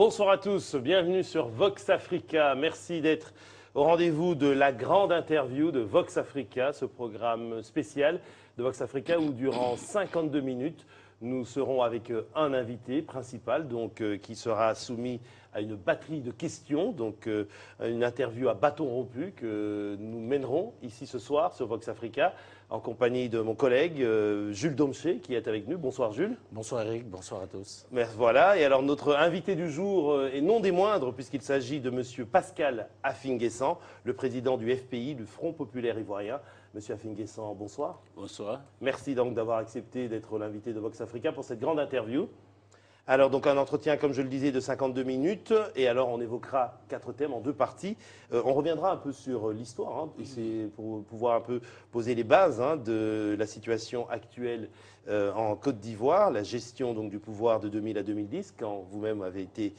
Bonsoir à tous, bienvenue sur Vox Africa. Merci d'être au rendez-vous de la grande interview de Vox Africa, ce programme spécial de Vox Africa où durant 52 minutes, nous serons avec un invité principal qui sera soumis à une batterie de questions, une interview à bâton rompu que nous mènerons ici ce soir sur Vox Africa en compagnie de mon collègue Jules Domché qui est avec nous. Bonsoir Jules. Bonsoir Eric, bonsoir à tous. Merci, voilà, et alors notre invité du jour est non des moindres puisqu'il s'agit de Monsieur Pascal Affinguessan, le président du FPI, du Front Populaire Ivoirien. Monsieur Affinguessan, bonsoir. Bonsoir. Merci donc d'avoir accepté d'être l'invité de Vox Africa pour cette grande interview. Alors donc un entretien, comme je le disais, de 52 minutes, et alors on évoquera 4 thèmes en 2 parties. On reviendra un peu sur l'histoire, c'est pour pouvoir un peu poser les bases de la situation actuelle en Côte d'Ivoire, la gestion donc du pouvoir de 2000 à 2010, quand vous-même avez été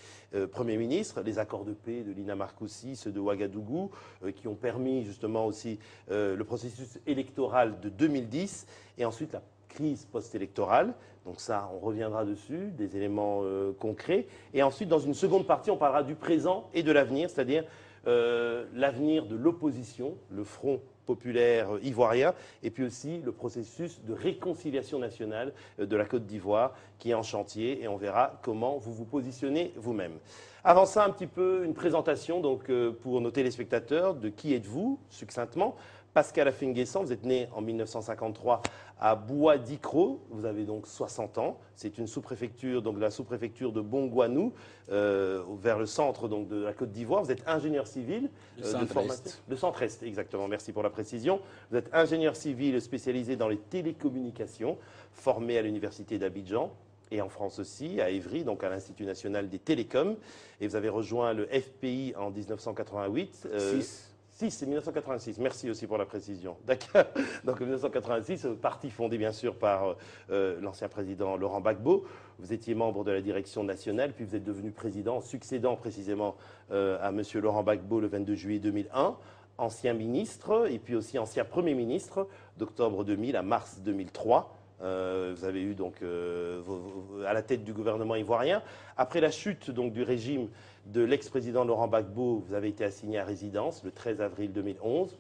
Premier ministre, les accords de paix de Lina Marcoussi, ceux de Ouagadougou, qui ont permis justement aussi le processus électoral de 2010, et ensuite la crise post-électorale. Donc ça, on reviendra dessus, des éléments concrets. Et ensuite, dans une seconde partie, on parlera du présent et de l'avenir, c'est-à-dire l'avenir de l'opposition, le Front populaire ivoirien, et puis aussi le processus de réconciliation nationale de la Côte d'Ivoire qui est en chantier, et on verra comment vous vous positionnez vous-même. Avant ça, un petit peu une présentation pour nos téléspectateurs de qui êtes-vous, succinctement. Pascal Affinguessan, vous êtes né en 1953 à Bois-Dicro, vous avez donc 60 ans. C'est une sous-préfecture, donc la sous-préfecture de Bongouanou, vers le centre donc, de la Côte d'Ivoire. Vous êtes ingénieur civil. Le centre-est. Le centre-est, exactement, merci pour la précision. Vous êtes ingénieur civil spécialisé dans les télécommunications, formé à l'université d'Abidjan. Et en France aussi, à Évry, donc à l'Institut national des télécoms. Et vous avez rejoint le FPI en 1988. C'est 1986, merci aussi pour la précision. D'accord. Donc en 1986, parti fondé bien sûr par l'ancien président Laurent Gbagbo. Vous étiez membre de la direction nationale, puis vous êtes devenu président, succédant précisément à M. Laurent Gbagbo le 22 juillet 2001. Ancien ministre, et puis aussi ancien Premier ministre, d'octobre 2000 à mars 2003. Vous avez eu donc à la tête du gouvernement ivoirien. Après la chute donc, du régime de l'ex-président Laurent Gbagbo, vous avez été assigné à résidence le 13 avril 2011,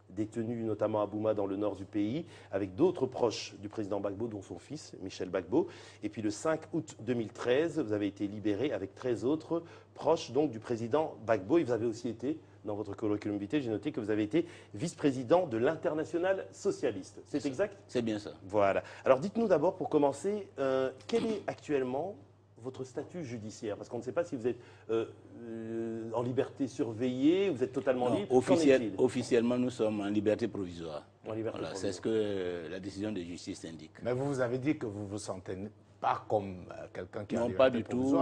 détenu notamment à Bouma dans le nord du pays, avec d'autres proches du président Gbagbo, dont son fils, Michel Gbagbo. Et puis le 5 août 2013, vous avez été libéré avec 13 autres proches donc, du président Gbagbo. Et vous avez aussi été, dans votre curriculum vitae, j'ai noté que vous avez été vice-président de l'Internationale socialiste. C'est exact? C'est bien ça. Voilà. Alors dites-nous d'abord, pour commencer, quel est actuellement votre statut judiciaire? Parce qu'on ne sait pas si vous êtes en liberté surveillée, vous êtes totalement libre. Officiellement, nous sommes en liberté provisoire. Voilà, c'est ce que la décision de justice indique. Mais vous avez dit que vous vous sentez pas comme quelqu'un qui a non, pas du tout.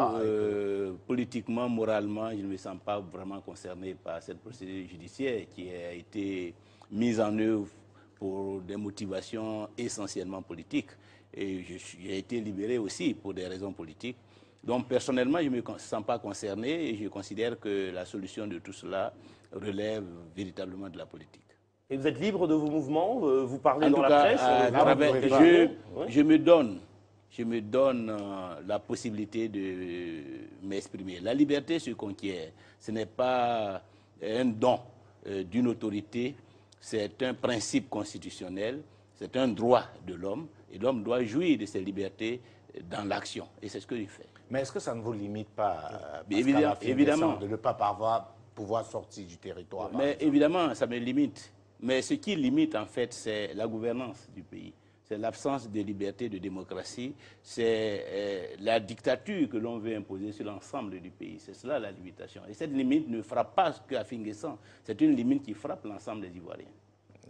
Politiquement, moralement, je ne me sens pas vraiment concerné par cette procédure judiciaire qui a été mise en œuvre pour des motivations essentiellement politiques. Et j'ai été libéré aussi pour des raisons politiques. Donc personnellement, je ne me sens pas concerné et je considère que la solution de tout cela relève véritablement de la politique. Et vous êtes libre de vos mouvements? Vous parlez dans la presse? Je me donne la possibilité de m'exprimer. La liberté se conquiert. Ce n'est pas un don d'une autorité, c'est un principe constitutionnel, c'est un droit de l'homme. Et l'homme doit jouir de ses libertés dans l'action. Et c'est ce que je fais. Mais est-ce que ça ne vous limite pas, évidemment, de ne pas pouvoir sortir du territoire? Mais évidemment, ça me limite. Mais ce qui limite, en fait, c'est la gouvernance du pays. C'est l'absence de liberté, de démocratie. C'est la dictature que l'on veut imposer sur l'ensemble du pays. C'est cela la limitation. Et cette limite ne frappe pas qu'Affinguessan. C'est une limite qui frappe l'ensemble des Ivoiriens.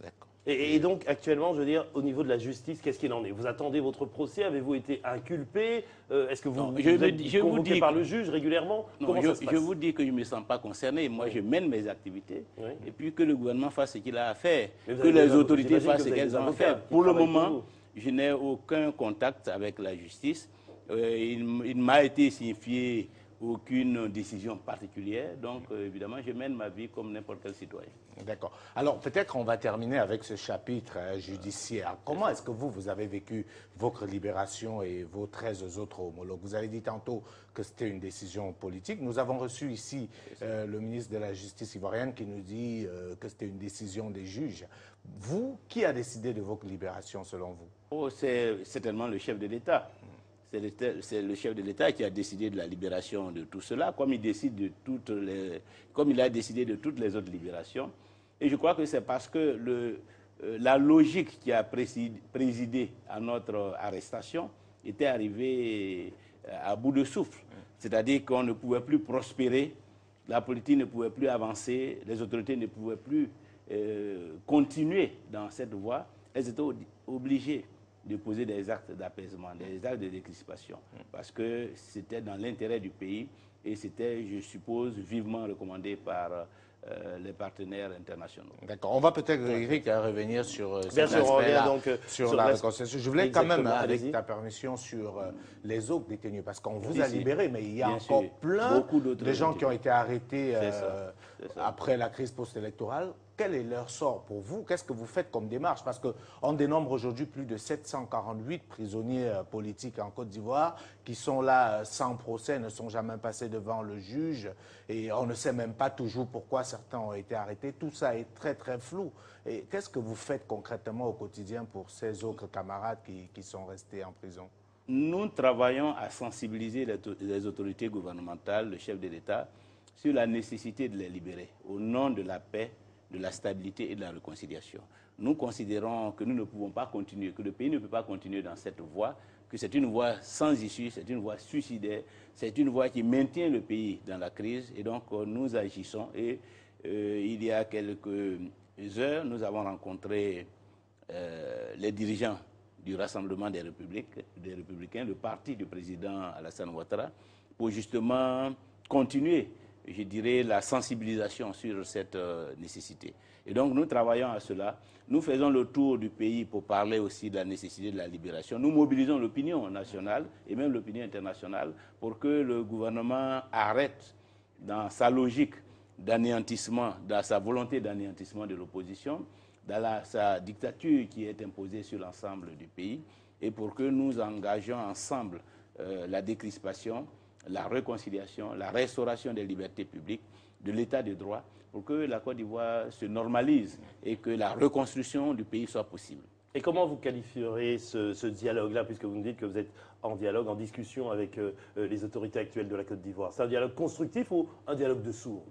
D'accord. Et donc, actuellement, je veux dire, au niveau de la justice, qu'est-ce qu'il en est? Vous attendez votre procès? Avez-vous été inculpé? Est-ce que vous êtes convoqué par le juge régulièrement? Non, je vous dis que je ne me sens pas concerné. Moi, je mène mes activités. Oui. Et puis que le gouvernement fasse ce qu'il a à faire. Que les autorités fassent ce qu'elles ont à faire. Pour le moment, je n'ai aucun contact avec la justice. Il m'a été signifié aucune décision particulière. Donc, évidemment, je mène ma vie comme n'importe quel citoyen. D'accord. Alors peut-être on va terminer avec ce chapitre judiciaire. Comment est-ce que vous avez vécu votre libération et vos 13 autres homologues? Vous avez dit tantôt que c'était une décision politique. Nous avons reçu ici le ministre de la Justice ivoirienne qui nous dit que c'était une décision des juges. Vous, qui a décidé de votre libération selon vous? Oh, c'est certainement le chef de l'État. C'est le chef de l'État qui a décidé de la libération de tout cela, comme il a décidé de toutes les autres libérations. Et je crois que c'est parce que la logique qui a présidé à notre arrestation était arrivée à bout de souffle. C'est-à-dire qu'on ne pouvait plus prospérer, la politique ne pouvait plus avancer, les autorités ne pouvaient plus continuer dans cette voie. Elles étaient obligées de poser des actes d'apaisement, des actes de décrispation, parce que c'était dans l'intérêt du pays et c'était, je suppose, vivement recommandé par les partenaires internationaux. D'accord. On va peut-être, Eric, revenir sur cet aspect-là, sur la réconciliation. Je voulais quand même, avec ta permission, sur les autres détenus, parce qu'on vous a libéré, mais il y a encore plein de gens qui ont été arrêtés après la crise post-électorale. Quel est leur sort pour vous? Qu'est-ce que vous faites comme démarche? Parce qu'on dénombre aujourd'hui plus de 748 prisonniers politiques en Côte d'Ivoire qui sont là sans procès, ne sont jamais passés devant le juge et on ne sait même pas toujours pourquoi certains ont été arrêtés. Tout ça est très très flou. Et qu'est-ce que vous faites concrètement au quotidien pour ces autres camarades qui sont restés en prison? Nous travaillons à sensibiliser les autorités gouvernementales, le chef de l'État, sur la nécessité de les libérer au nom de la paix, de la stabilité et de la réconciliation. Nous considérons que nous ne pouvons pas continuer, que le pays ne peut pas continuer dans cette voie, que c'est une voie sans issue, c'est une voie suicidaire, c'est une voie qui maintient le pays dans la crise. Et donc, nous agissons. Et il y a quelques heures, nous avons rencontré les dirigeants du Rassemblement des Républicains, le parti du président Alassane Ouattara, pour justement continuer, je dirais, la sensibilisation sur cette nécessité. Et donc, nous travaillons à cela. Nous faisons le tour du pays pour parler aussi de la nécessité de la libération. Nous mobilisons l'opinion nationale et même l'opinion internationale pour que le gouvernement arrête dans sa logique d'anéantissement, dans sa volonté d'anéantissement de l'opposition, dans sa dictature qui est imposée sur l'ensemble du pays, et pour que nous engagions ensemble la décrispation, la réconciliation, la restauration des libertés publiques, de l'état de droit, pour que la Côte d'Ivoire se normalise et que la reconstruction du pays soit possible. Et comment vous qualifierez ce dialogue-là, puisque vous nous dites que vous êtes en dialogue, en discussion avec les autorités actuelles de la Côte d'Ivoire? C'est un dialogue constructif ou un dialogue de sourds?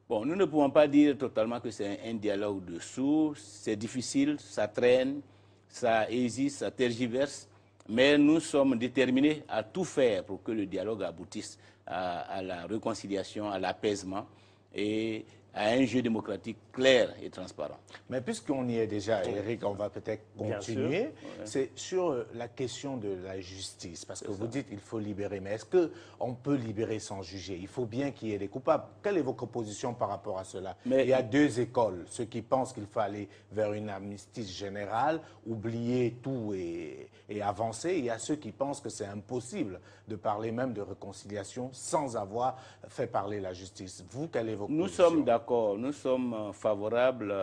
Bon, nous ne pouvons pas dire totalement que c'est un dialogue de sourds. C'est difficile, ça traîne, ça hésite, ça tergiverse. Mais nous sommes déterminés à tout faire pour que le dialogue aboutisse à la réconciliation, à l'apaisement et à un jeu démocratique clair et transparent. Mais puisqu'on y est déjà, Eric, on va peut-être continuer. C'est sur la question de la justice, parce que vous dites qu'il faut libérer. Mais est-ce qu'on peut libérer sans juger? Il faut bien qu'il y ait des coupables. Quelle est votre position par rapport à cela? Il y a deux écoles. Ceux qui pensent qu'il faut aller vers une amnistie générale, oublier tout et avancer. Il y a ceux qui pensent que c'est impossible de parler même de réconciliation sans avoir fait parler la justice. Vous, quelle est votre position? Nous sommes d'accord, nous sommes favorables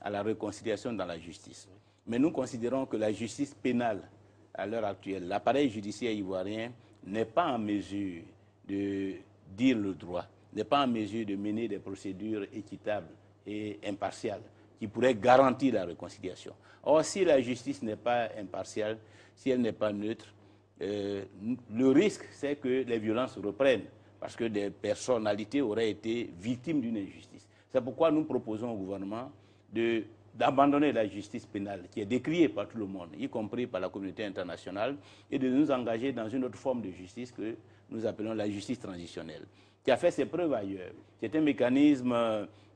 à la réconciliation dans la justice. Mais nous considérons que la justice pénale, à l'heure actuelle, l'appareil judiciaire ivoirien n'est pas en mesure de dire le droit, n'est pas en mesure de mener des procédures équitables et impartiales qui pourraient garantir la réconciliation. Or, si la justice n'est pas impartiale, si elle n'est pas neutre, le risque, c'est que les violences reprennent, parce que des personnalités auraient été victimes d'une injustice. C'est pourquoi nous proposons au gouvernement d'abandonner la justice pénale, qui est décriée par tout le monde, y compris par la communauté internationale, et de nous engager dans une autre forme de justice que nous appelons la justice transitionnelle, qui a fait ses preuves ailleurs. C'est un mécanisme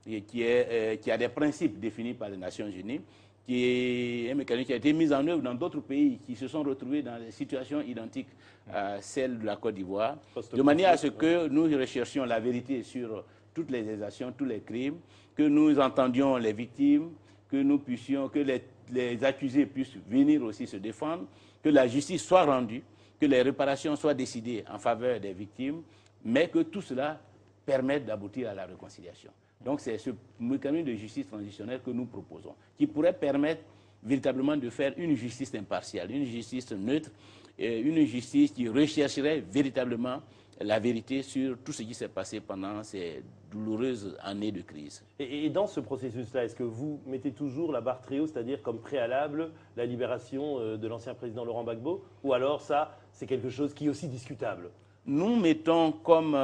qui a des principes définis par les Nations Unies, qui est un mécanisme qui a été mis en œuvre dans d'autres pays qui se sont retrouvés dans des situations identiques à celles de la Côte d'Ivoire, de manière à ce que nous recherchions la vérité sur toutes les exactions, tous les crimes, que nous entendions les victimes, que nous puissions, que les accusés puissent venir aussi se défendre, que la justice soit rendue, que les réparations soient décidées en faveur des victimes, mais que tout cela permette d'aboutir à la réconciliation. Donc c'est ce mécanisme de justice transitionnelle que nous proposons, qui pourrait permettre véritablement de faire une justice impartiale, une justice neutre, une justice qui rechercherait véritablement la vérité sur tout ce qui s'est passé pendant ces douloureuses années de crise. Et dans ce processus-là, est-ce que vous mettez toujours la barre très haut, c'est-à-dire comme préalable la libération de l'ancien président Laurent Gbagbo, ou alors ça, c'est quelque chose qui est aussi discutable? Nous mettons comme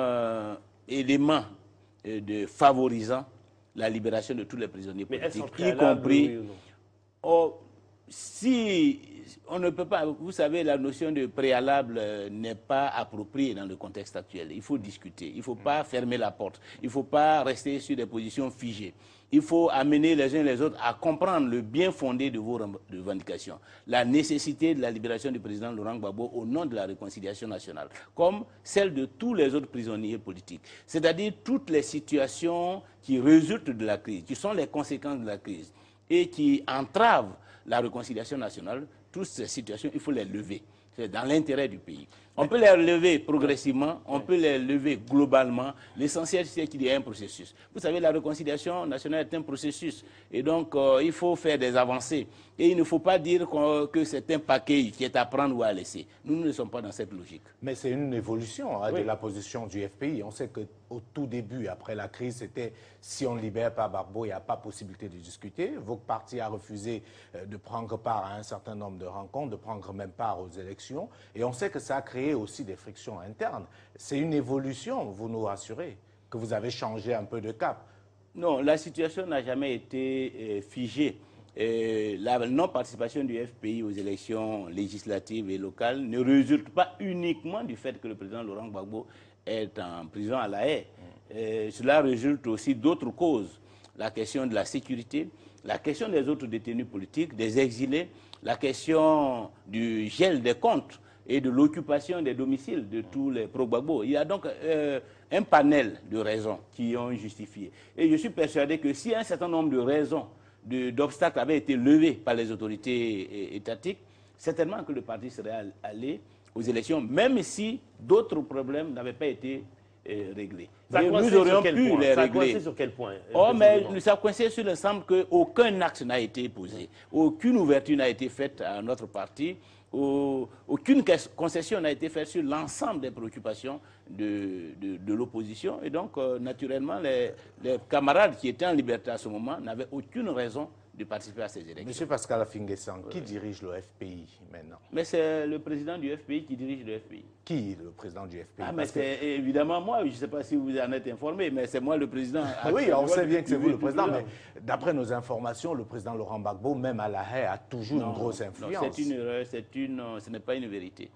élément de favorisant la libération de tous les prisonniers politiques, y compris... Oui si on ne peut pas, vous savez, la notion de préalable n'est pas appropriée dans le contexte actuel. Il faut discuter, il ne faut pas fermer la porte, il ne faut pas rester sur des positions figées. Il faut amener les uns les autres à comprendre le bien fondé de vos revendications, la nécessité de la libération du président Laurent Gbagbo au nom de la réconciliation nationale, comme celle de tous les autres prisonniers politiques. C'est-à-dire toutes les situations qui résultent de la crise, qui sont les conséquences de la crise et qui entravent la réconciliation nationale. Toutes ces situations, il faut les lever. C'est dans l'intérêt du pays. On peut les lever progressivement, on peut les lever globalement. L'essentiel, c'est qu'il y ait un processus. Vous savez, la réconciliation nationale est un processus. Et donc, il faut faire des avancées. Et il ne faut pas dire que c'est un paquet qui est à prendre ou à laisser. Nous ne sommes pas dans cette logique. Mais c'est une évolution de la position du FPI. On sait qu'au tout début, après la crise, c'était si on ne libère pas Gbagbo, il n'y a pas possibilité de discuter. Votre parti a refusé de prendre part à un certain nombre de rencontres, de prendre même part aux élections. Et on sait que ça a créé aussi des frictions internes. C'est une évolution, vous nous rassurez, que vous avez changé un peu de cap. Non, la situation n'a jamais été figée. La non-participation du FPI aux élections législatives et locales ne résulte pas uniquement du fait que le président Laurent Gbagbo est en prison à La Haye. Cela résulte aussi d'autres causes. La question de la sécurité, la question des autres détenus politiques, des exilés, la question du gel des comptes et de l'occupation des domiciles de tous les pro-Gbagbo. Il y a donc un panel de raisons qui ont justifié. Et je suis persuadé que si un certain nombre de raisons, d'obstacles avaient été levés par les autorités étatiques, certainement que le parti serait allé aux élections, même si d'autres problèmes n'avaient pas été réglés. Nous aurions pu les régler. Ça a coincé sur quel point? Mais ça a coincé sur l'ensemble qu'aucun acte n'a été posé, aucune ouverture n'a été faite à notre parti, aucune concession n'a été faite sur l'ensemble des préoccupations de l'opposition. Et donc, naturellement, les camarades qui étaient en liberté à ce moment n'avaient aucune raison de participer à ces élections. Monsieur Pascal Afingessang, qui dirige le FPI maintenant? Mais c'est le président du FPI qui dirige le FPI. Qui est le président du FPI? Mais c'est évidemment moi, je ne sais pas si vous en êtes informé, mais c'est moi le président. Oui, on sait bien que c'est vous le président, mais d'après nos informations, le président Laurent Gbagbo, même à La Haye, a toujours une grosse influence. Non, c'est une erreur, ce n'est pas une vérité.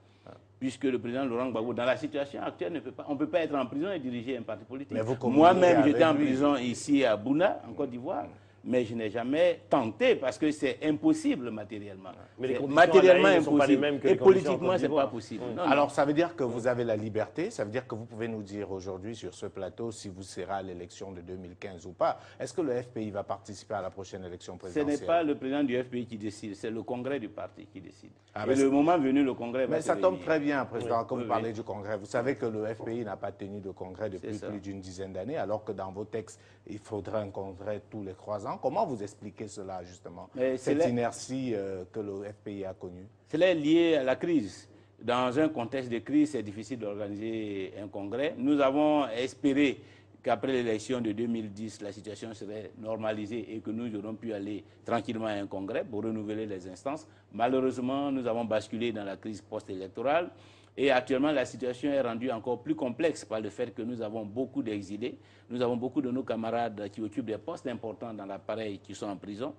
Puisque le président Laurent Gbagbo, dans la situation actuelle, on ne peut pas être en prison et diriger un parti politique. Moi-même, j'étais en prison ici à Bouna, en Côte d'Ivoire. Mais je n'ai jamais tenté parce que c'est impossible matériellement. Mais les matériellement impossible. Pas les mêmes que et politiquement, ce n'est pas possible. Non, alors, ça veut dire que vous avez la liberté, ça veut dire que vous pouvez nous dire aujourd'hui sur ce plateau si vous serez à l'élection de 2015 ou pas. Est-ce que le FPI va participer à la prochaine élection présidentielle? Ce n'est pas le président du FPI qui décide, c'est le congrès du parti qui décide. Et le moment venu, le congrès va se réunir. Mais ça tombe très bien, président, quand vous parlez du congrès. Vous savez que le FPI n'a pas tenu de congrès depuis plus d'une dizaine d'années, alors que dans vos textes, il faudrait un congrès tous les 3 ans. Comment vous expliquez cela, justement, cette inertie que le FPI a connue? Cela est lié à la crise. Dans un contexte de crise, c'est difficile d'organiser un congrès. Nous avons espéré qu'après l'élection de 2010, la situation serait normalisée et que nous aurions pu aller tranquillement à un congrès pour renouveler les instances. Malheureusement, nous avons basculé dans la crise post-électorale. Et actuellement, la situation est rendue encore plus complexe par le fait que nous avons beaucoup d'exilés. Nous avons beaucoup de nos camarades qui occupent des postes importants dans l'appareil qui sont en prison.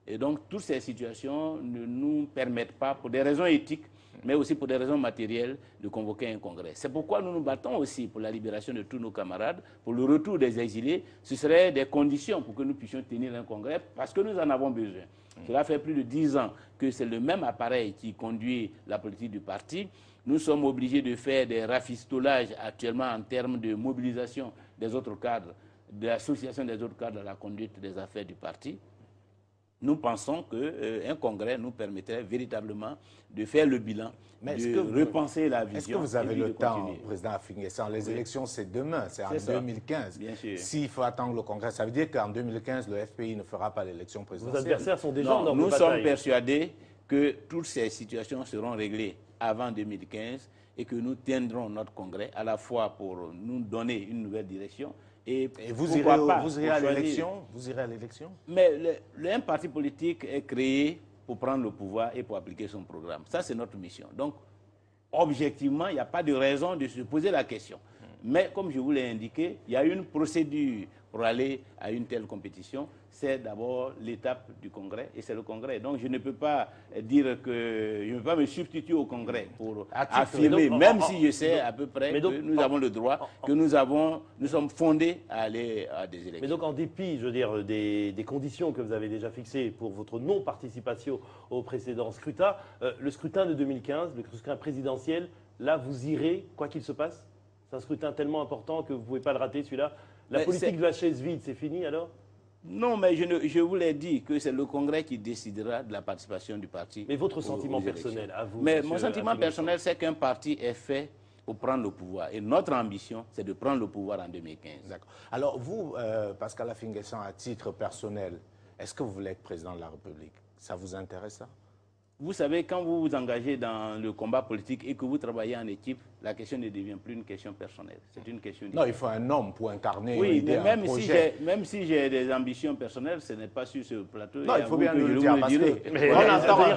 Et donc, toutes ces situations ne nous permettent pas, pour des raisons éthiques, mais aussi pour des raisons matérielles, de convoquer un congrès. C'est pourquoi nous nous battons aussi pour la libération de tous nos camarades, pour le retour des exilés. Ce seraient des conditions pour que nous puissions tenir un congrès, parce que nous en avons besoin. Cela fait plus de 10 ans que c'est le même appareil qui conduit la politique du parti. Nous sommes obligés de faire des rafistolages actuellement en termes de mobilisation des autres cadres, de l'association des autres cadres à la conduite des affaires du parti. nous pensons qu'un congrès nous permettrait véritablement de faire le bilan, de repenser la vision. Est-ce que vous avez le temps, président Afingessant? Les élections, c'est demain, c'est en 2015. Bien sûr. S'il faut attendre le congrès, ça veut dire qu'en 2015, le FPI ne fera pas l'élection présidentielle. Vos adversaires sont déjà dans nous sommes persuadés que toutes ces situations seront réglées avant 2015 et que nous tiendrons notre congrès à la fois pour nous donner une nouvelle direction et vous irez à l'élection? Vous irez à l'élection? Mais un parti politique est créé pour prendre le pouvoir et pour appliquer son programme. Ça, c'est notre mission. Donc, objectivement, il n'y a pas de raison de se poser la question. Mais, comme je vous l'ai indiqué, il y a une procédure pour aller à une telle compétition. C'est d'abord l'étape du Congrès, et c'est le Congrès. Donc, je ne peux pas dire que... Je ne peux pas me substituer au Congrès pour affirmer, même si je sais à peu près que nous avons le droit, que nous sommes fondés à aller à des élections. Mais donc, en dépit, je veux dire, des conditions que vous avez déjà fixées pour votre non-participation au précédent scrutin, le scrutin de 2015, le scrutin présidentiel, là, vous irez, quoi qu'il se passe? C'est un scrutin tellement important que vous ne pouvez pas le rater, celui-là. La politique de la chaise vide, c'est fini alors? Non, mais je vous l'ai dit que c'est le Congrès qui décidera de la participation du parti. Mais votre sentiment personnel, à vous? Mais mon sentiment personnel, c'est qu'un parti est fait pour prendre le pouvoir. Et notre ambition, c'est de prendre le pouvoir en 2015. D'accord. Alors vous, Pascal Afingessant, à titre personnel, est-ce que vous voulez être président de la République? Ça vous intéresse, ça? Vous savez, quand vous vous engagez dans le combat politique et que vous travaillez en équipe, la question ne devient plus une question personnelle. C'est une question... Non, il faut un homme pour incarner une idée, idée, un projet. Même si j'ai des ambitions personnelles, ce n'est pas sur ce plateau. Non, il faut bien le dire, parce que... Mais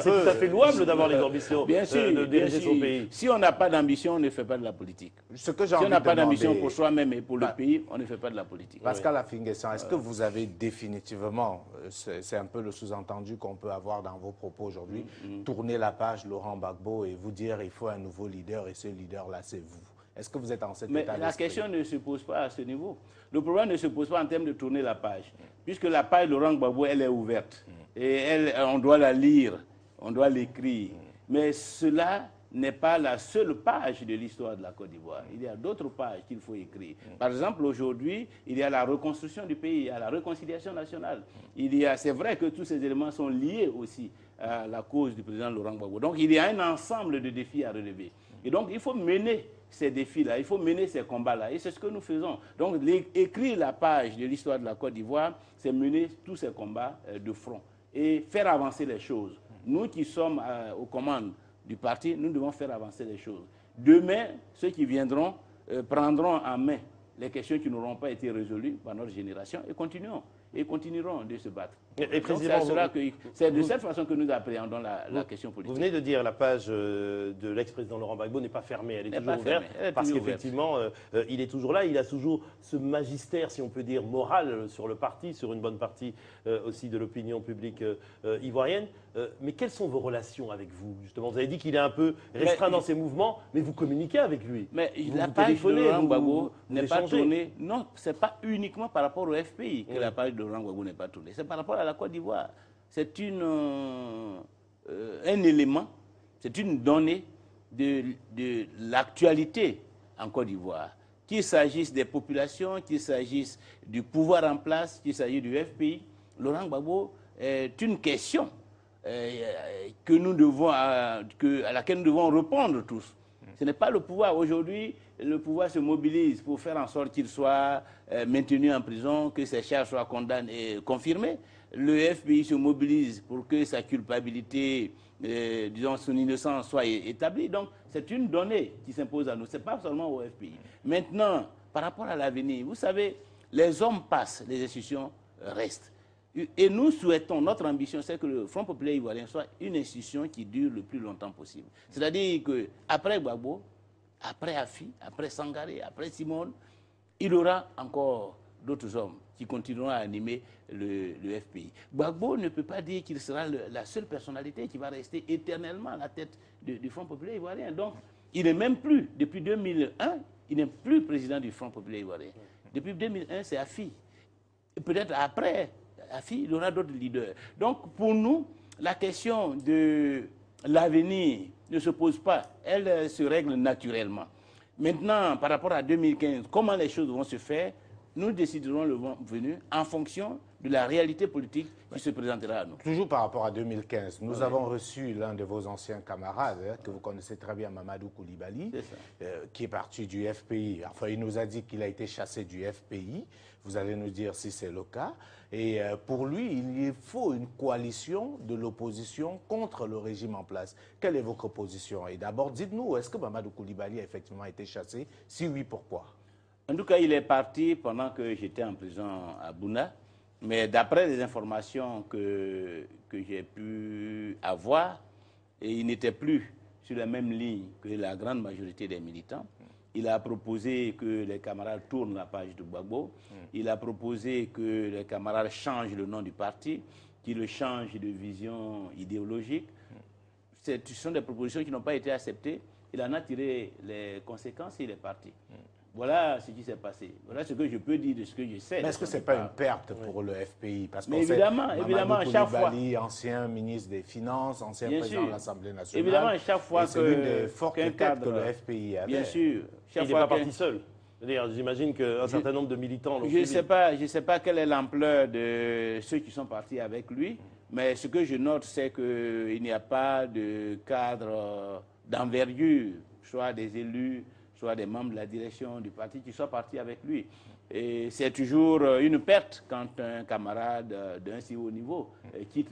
c'est tout à fait louable d'avoir les ambitions de diriger son pays. Si on n'a pas d'ambition, on ne fait pas de la politique. Si on n'a pas d'ambition pour soi-même et pour le pays, on ne fait pas de la politique. Pascal Afingessant, est-ce que vous avez définitivement, c'est un peu le sous-entendu qu'on peut avoir dans vos propos aujourd'hui, tourner la page Laurent Gbagbo et vous dire il faut un nouveau leader et ce leader-là, c'est vous? Est-ce que vous êtes en cet état d'esprit? Mais la question ne se pose pas à ce niveau. Le problème ne se pose pas en termes de tourner la page, puisque la page Laurent Gbagbo, elle est ouverte. Et on doit la lire, on doit l'écrire. Mais cela n'est pas la seule page de l'histoire de la Côte d'Ivoire. Il y a d'autres pages qu'il faut écrire. Par exemple, aujourd'hui, il y a la reconstruction du pays, il y a la réconciliation nationale. C'est vrai que tous ces éléments sont liés aussi à la cause du président Laurent Gbagbo. Donc, il y a un ensemble de défis à relever. Et donc, il faut mener ces défis-là, il faut mener ces combats-là. Et c'est ce que nous faisons. Donc, écrire la page de l'histoire de la Côte d'Ivoire, c'est mener tous ces combats de front et faire avancer les choses. Nous qui sommes aux commandes du parti, nous devons faire avancer les choses. Demain, ceux qui viendront prendront en main les questions qui n'auront pas été résolues par notre génération et continueront de se battre. C'est de cette façon que nous appréhendons la question politique. Vous venez de dire la page de l'ex-président Laurent Gbagbo n'est pas fermée, elle est toujours ouverte, parce qu'effectivement, il est toujours là, il a toujours ce magistère, si on peut dire, moral sur le parti, sur une bonne partie aussi de l'opinion publique ivoirienne. Mais quelles sont vos relations avec vous, justement? Vous avez dit qu'il est un peu restreint dans ses mouvements, mais vous communiquez avec lui. Mais la page de Laurent Gbagbo n'est pas tournée. Non, ce n'est pas uniquement par rapport au FPI que la page de Laurent Gbagbo n'est pas tournée. C'est par rapport à la Côte d'Ivoire. C'est un élément, c'est une donnée de l'actualité en Côte d'Ivoire. Qu'il s'agisse des populations, qu'il s'agisse du pouvoir en place, qu'il s'agisse du FPI, Laurent Gbagbo est une question à laquelle nous devons répondre tous. Ce n'est pas le pouvoir. Aujourd'hui, le pouvoir se mobilise pour faire en sorte qu'il soit maintenu en prison, que ses charges soient condamnées et confirmées. Le FBI se mobilise pour que sa culpabilité, disons son innocence soit établie. Donc, c'est une donnée qui s'impose à nous. Ce n'est pas seulement au FBI. Maintenant, par rapport à l'avenir, vous savez, les hommes passent, les institutions restent. Et nous souhaitons, notre ambition, c'est que le Front populaire ivoirien soit une institution qui dure le plus longtemps possible. C'est-à-dire qu'après Gbagbo, après Afi, après Sangaré, après Simone, il y aura encore d'autres hommes qui continueront à animer le FPI. Gbagbo ne peut pas dire qu'il sera la seule personnalité qui va rester éternellement à la tête du Front populaire ivoirien. Donc, il n'est même plus, depuis 2001, il n'est plus président du Front populaire ivoirien. Depuis 2001, c'est Afi. Peut-être après Afi, il y aura d'autres leaders. Donc, pour nous, la question de l'avenir ne se pose pas. Elle se règle naturellement. Maintenant, par rapport à 2015, comment les choses vont se faire, nous déciderons le moment venu en fonction de la réalité politique qui se présentera à nous. Toujours par rapport à 2015, nous avons reçu l'un de vos anciens camarades, que vous connaissez très bien, Mamadou Koulibaly, qui est parti du FPI. Enfin, il nous a dit qu'il a été chassé du FPI. Vous allez nous dire si c'est le cas. Et pour lui, il faut une coalition de l'opposition contre le régime en place. Quelle est votre position? Et d'abord, dites-nous, est-ce que Mamadou Koulibaly a effectivement été chassé? Si oui, pourquoi? En tout cas, il est parti pendant que j'étais en prison à Bouna. Mais d'après les informations que j'ai pu avoir, il n'était plus sur la même ligne que la grande majorité des militants. Il a proposé que les camarades tournent la page de Gbagbo. Il a proposé que les camarades changent le nom du parti, qu'ils le changent de vision idéologique. Ce sont des propositions qui n'ont pas été acceptées. Il en a tiré les conséquences et il est parti. Voilà ce qui s'est passé. Voilà ce que je peux dire de ce que je sais. Mais est-ce que ce n'est pas une perte pour le FPI? Parce que évidemment, à chaque fois. Ancien ministre des Finances, ancien président de l'Assemblée nationale. Évidemment, à chaque fois c'est l'une des fortes têtes que le FPI avait. Bien sûr. Il n'est pas parti seul. J'imagine qu'un certain nombre de militants l'ont suivi. Je ne sais pas quelle est l'ampleur de ceux qui sont partis avec lui, mais ce que je note, c'est qu'il n'y a pas de cadre d'envergure, soit des élus, soit des membres de la direction du parti qui soient partis avec lui. Et c'est toujours une perte quand un camarade d'un si haut niveau quitte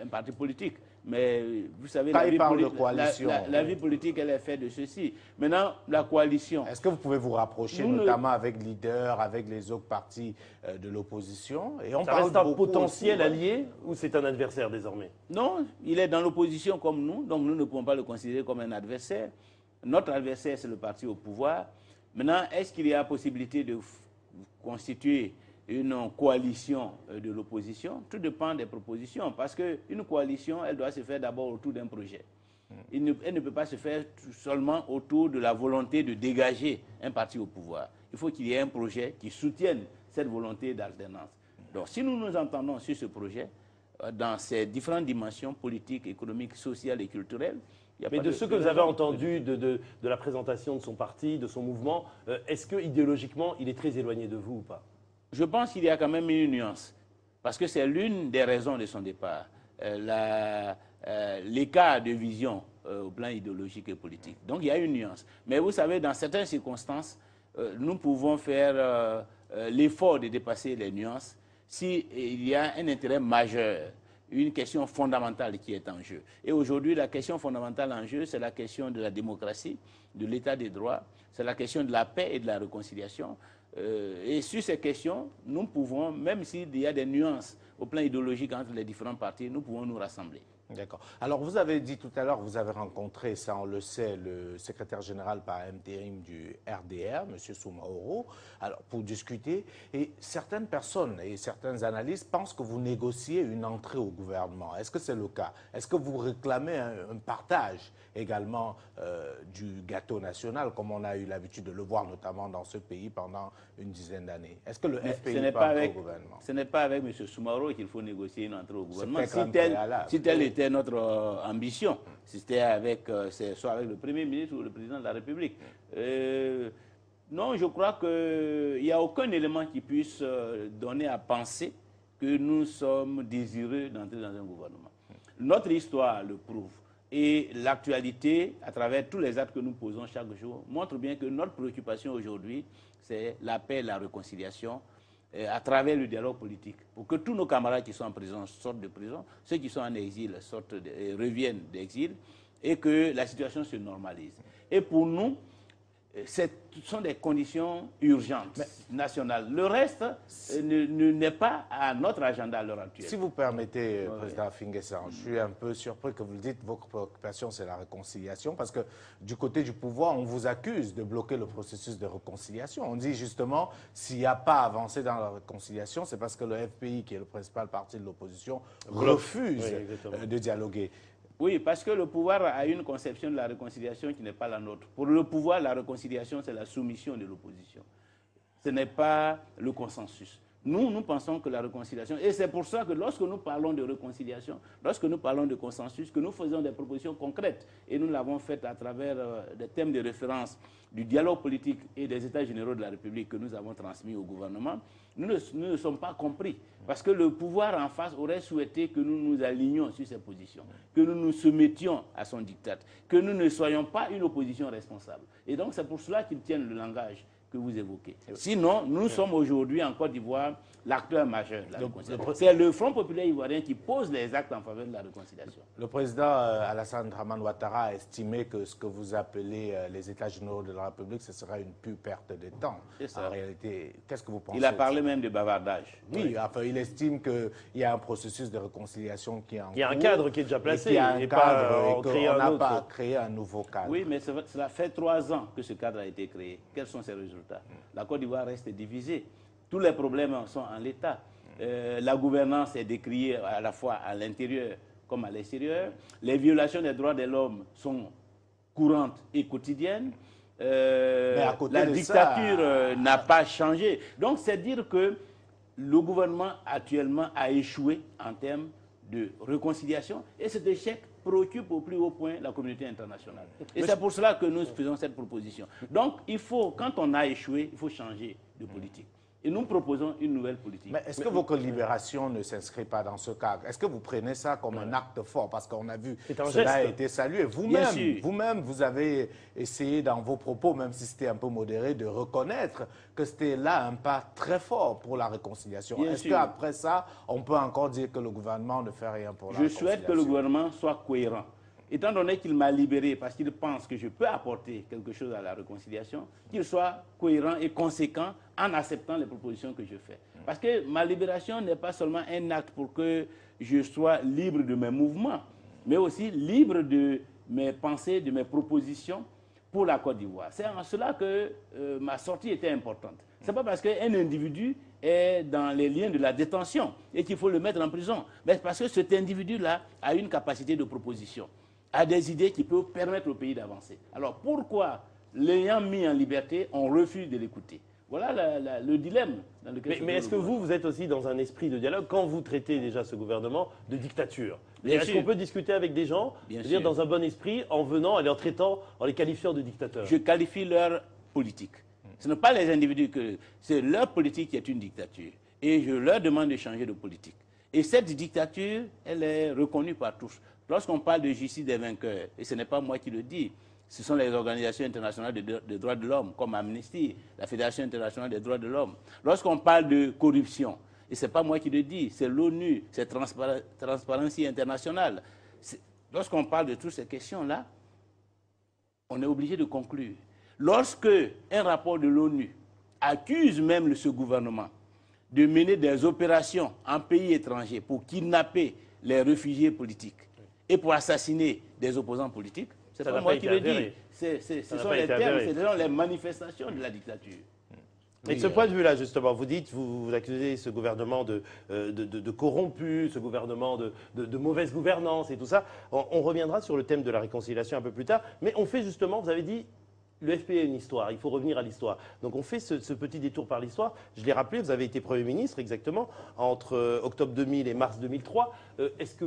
un parti politique. Mais vous savez, la vie politique, elle est faite de ceci. Maintenant, la coalition... Est-ce que vous pouvez vous rapprocher, notamment avec Leader, avec les autres partis de l'opposition? Ça reste un potentiel allié ou c'est un adversaire désormais? Non, il est dans l'opposition comme nous, donc nous ne pouvons pas le considérer comme un adversaire. Notre adversaire, c'est le parti au pouvoir. Maintenant, est-ce qu'il y a possibilité de constituer une coalition de l'opposition? Tout dépend des propositions, parce qu'une coalition, elle doit se faire d'abord autour d'un projet. Elle ne peut pas se faire seulement autour de la volonté de dégager un parti au pouvoir. Il faut qu'il y ait un projet qui soutienne cette volonté d'alternance. Donc, si nous nous entendons sur ce projet, dans ses différentes dimensions politiques, économiques, sociales et culturelles, mais de ce que vous avez entendu de la présentation de son parti, de son mouvement, est-ce que idéologiquement, il est très éloigné de vous ou pas? Je pense qu'il y a quand même une nuance, parce que c'est l'une des raisons de son départ, l'écart de vision au plan idéologique et politique. Donc il y a une nuance. Mais vous savez, dans certaines circonstances, nous pouvons faire l'effort de dépasser les nuances s'il y a un intérêt majeur, une question fondamentale qui est en jeu. Et aujourd'hui, la question fondamentale en jeu, c'est la question de la démocratie, de l'état des droits, c'est la question de la paix et de la réconciliation. Et sur ces questions, nous pouvons, même s'il y a des nuances au plan idéologique entre les différents partis, nous pouvons nous rassembler. D'accord. Alors, vous avez dit tout à l'heure, vous avez rencontré, ça on le sait, le secrétaire général par intérim du RDR, M. Soumaoro, alors, pour discuter. Et certaines personnes et certains analystes pensent que vous négociez une entrée au gouvernement. Est-ce que c'est le cas? Est-ce que vous réclamez un partage également du gâteau national, comme on a eu l'habitude de le voir, notamment dans ce pays pendant une dizaine d'années? Est-ce que le FPI peut entrer au gouvernement? Ce n'est pas avec M. Soumaoro qu'il faut négocier une entrée au gouvernement. Si tel était notre ambition, si c'était soit avec le Premier ministre ou le Président de la République. Non, je crois qu'il n'y a aucun élément qui puisse donner à penser que nous sommes désireux d'entrer dans un gouvernement. Notre histoire le prouve. Et l'actualité, à travers tous les actes que nous posons chaque jour, montre bien que notre préoccupation aujourd'hui, c'est la paix et la réconciliation à travers le dialogue politique, pour que tous nos camarades qui sont en prison sortent de prison, ceux qui sont en exil reviennent d'exil, et que la situation se normalise. Et pour nous, ce sont des conditions urgentes, nationales. Le reste n'est pas à notre agenda à l'heure actuelle. Si vous permettez, Président Finguessan, je suis un peu surpris que vous le dites, votre préoccupation c'est la réconciliation, parce que du côté du pouvoir, on vous accuse de bloquer le processus de réconciliation. On dit justement, s'il n'y a pas avancé dans la réconciliation, c'est parce que le FPI, qui est le principal parti de l'opposition, refuse de dialoguer. Oui, parce que le pouvoir a une conception de la réconciliation qui n'est pas la nôtre. Pour le pouvoir, la réconciliation, c'est la soumission de l'opposition. Ce n'est pas le consensus. Nous pensons que la réconciliation, et c'est pour ça que lorsque nous parlons de réconciliation, lorsque nous parlons de consensus, que nous faisons des propositions concrètes, et nous l'avons fait à travers des thèmes de référence du dialogue politique et des États généraux de la République que nous avons transmis au gouvernement, nous ne sommes pas compris. Parce que le pouvoir en face aurait souhaité que nous nous alignions sur ces positions, que nous nous soumettions à son diktat, que nous ne soyons pas une opposition responsable. Et donc c'est pour cela qu'ils tiennent le langage que vous évoquez. Sinon, nous sommes aujourd'hui en Côte d'Ivoire l'acteur majeur de la réconciliation. C'est le Front populaire ivoirien qui pose les actes en faveur de la réconciliation. Le président Alassane Dramane Ouattara a estimé que ce que vous appelez les États généraux de la République, ce sera une pure perte de temps. En réalité, qu'est-ce que vous pensez? Il a parlé même de bavardage. Oui, enfin, il estime qu'il y a un processus de réconciliation qui est en cours. Il y a un cadre qui est déjà placé. Il y a un cadre et qu'on n'a pas créé un nouveau cadre. Oui, mais cela fait 3 ans que ce cadre a été créé. Quels sont ses résultats? La Côte d'Ivoire reste divisée. Tous les problèmes sont en l'état. La gouvernance est décriée à la fois à l'intérieur comme à l'extérieur. Les violations des droits de l'homme sont courantes et quotidiennes. La dictature n'a pas changé. Donc, c'est dire que le gouvernement actuellement a échoué en termes de réconciliation et cet échec préoccupe au plus haut point la communauté internationale. Et c'est pour cela que nous faisons cette proposition. Donc, il faut, quand on a échoué, il faut changer de politique. Et nous proposons une nouvelle politique. Mais est-ce que votre libération ne s'inscrit pas dans ce cadre? Est-ce que vous prenez ça comme un acte fort? Parce qu'on a vu que cela a été salué. Vous-même, vous avez essayé dans vos propos, même si c'était un peu modéré, de reconnaître que c'était là un pas très fort pour la réconciliation. Est-ce qu'après ça, on peut encore dire que le gouvernement ne fait rien pour la réconciliation? Je souhaite que le gouvernement soit cohérent. Étant donné qu'il m'a libéré parce qu'il pense que je peux apporter quelque chose à la réconciliation, qu'il soit cohérent et conséquent en acceptant les propositions que je fais. Parce que ma libération n'est pas seulement un acte pour que je sois libre de mes mouvements, mais aussi libre de mes pensées, de mes propositions pour la Côte d'Ivoire. C'est en cela que ma sortie était importante. Ce n'est pas parce qu'un individu est dans les liens de la détention et qu'il faut le mettre en prison, mais parce que cet individu-là a une capacité de proposition, a des idées qui peuvent permettre au pays d'avancer. Alors pourquoi, l'ayant mis en liberté, on refuse de l'écouter? Voilà le dilemme dans lequel mais est-ce que vous êtes aussi dans un esprit de dialogue quand vous traitez déjà ce gouvernement de dictature? Est-ce qu'on peut discuter avec des gens, dire dans un bon esprit, en venant, en traitant, en les qualifiant de dictateurs? Je qualifie leur politique. Ce ne sont pas les individus que... C'est leur politique qui est une dictature. Et je leur demande de changer de politique. Et cette dictature, elle est reconnue par tous. Lorsqu'on parle de justice des vainqueurs, et ce n'est pas moi qui le dis, ce sont les organisations internationales des droits de l'homme, comme Amnesty, la Fédération internationale des droits de l'homme. Lorsqu'on parle de corruption, et ce n'est pas moi qui le dis, c'est l'ONU, c'est Transparency International. Lorsqu'on parle de toutes ces questions-là, on est obligé de conclure. Lorsque un rapport de l'ONU accuse même ce gouvernement de mener des opérations en pays étrangers pour kidnapper les réfugiés politiques et pour assassiner des opposants politiques, c'est pas moi qui le dis. Ce sont les termes, ce sont les manifestations de la dictature. Et de ce point de vue-là, justement, vous accusez ce gouvernement de corrompu, ce gouvernement de mauvaise gouvernance et tout ça. On reviendra sur le thème de la réconciliation un peu plus tard. Mais on fait justement, vous avez dit, le FPI a une histoire, il faut revenir à l'histoire. Donc on fait ce petit détour par l'histoire. Je l'ai rappelé, vous avez été Premier ministre exactement entre octobre 2000 et mars 2003. Est-ce que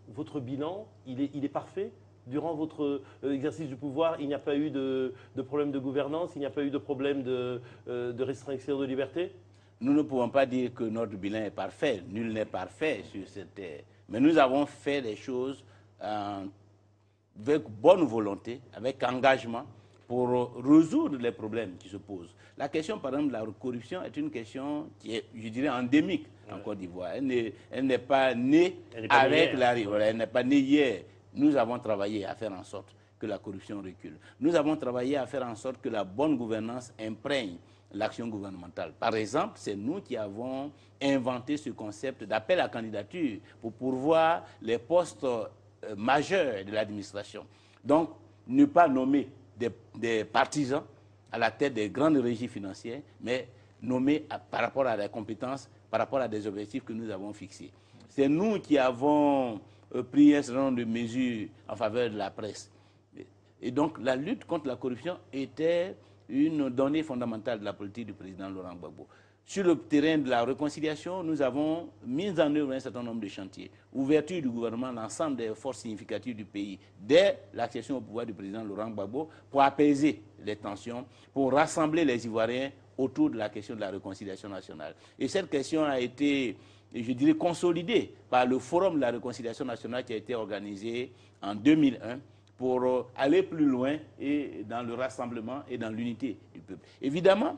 votre bilan, il est parfait? Durant votre exercice du pouvoir, il n'y a pas eu de problème de gouvernance, il n'y a pas eu de problème de restriction de liberté? Nous ne pouvons pas dire que notre bilan est parfait. Nul n'est parfait sur cette terre. Mais nous avons fait des choses avec bonne volonté, avec engagement, pour résoudre les problèmes qui se posent. La question, par exemple, de la corruption est une question qui est, je dirais, endémique en Côte d'Ivoire. Elle n'est pas née avec l'arrivée. Elle n'est pas née hier. Nous avons travaillé à faire en sorte que la corruption recule. Nous avons travaillé à faire en sorte que la bonne gouvernance imprègne l'action gouvernementale. Par exemple, c'est nous qui avons inventé ce concept d'appel à candidature pour pourvoir les postes majeurs de l'administration. Donc, ne pas nommer des partisans à la tête des grandes régies financières, mais nommer par rapport à des compétences, par rapport à des objectifs que nous avons fixés. C'est nous qui avons pris un certain nombre de mesures en faveur de la presse. Et donc, la lutte contre la corruption était une donnée fondamentale de la politique du président Laurent Gbagbo. sur le terrain de la réconciliation, nous avons mis en œuvre un certain nombre de chantiers. Ouverture du gouvernement, l'ensemble des forces significatives du pays, dès l'accession au pouvoir du président Laurent Gbagbo, pour apaiser les tensions, pour rassembler les Ivoiriens autour de la question de la réconciliation nationale. Et cette question a été, je dirais, consolidée par le Forum de la réconciliation nationale qui a été organisé en 2001 pour aller plus loin et dans le rassemblement et dans l'unité du peuple. Évidemment,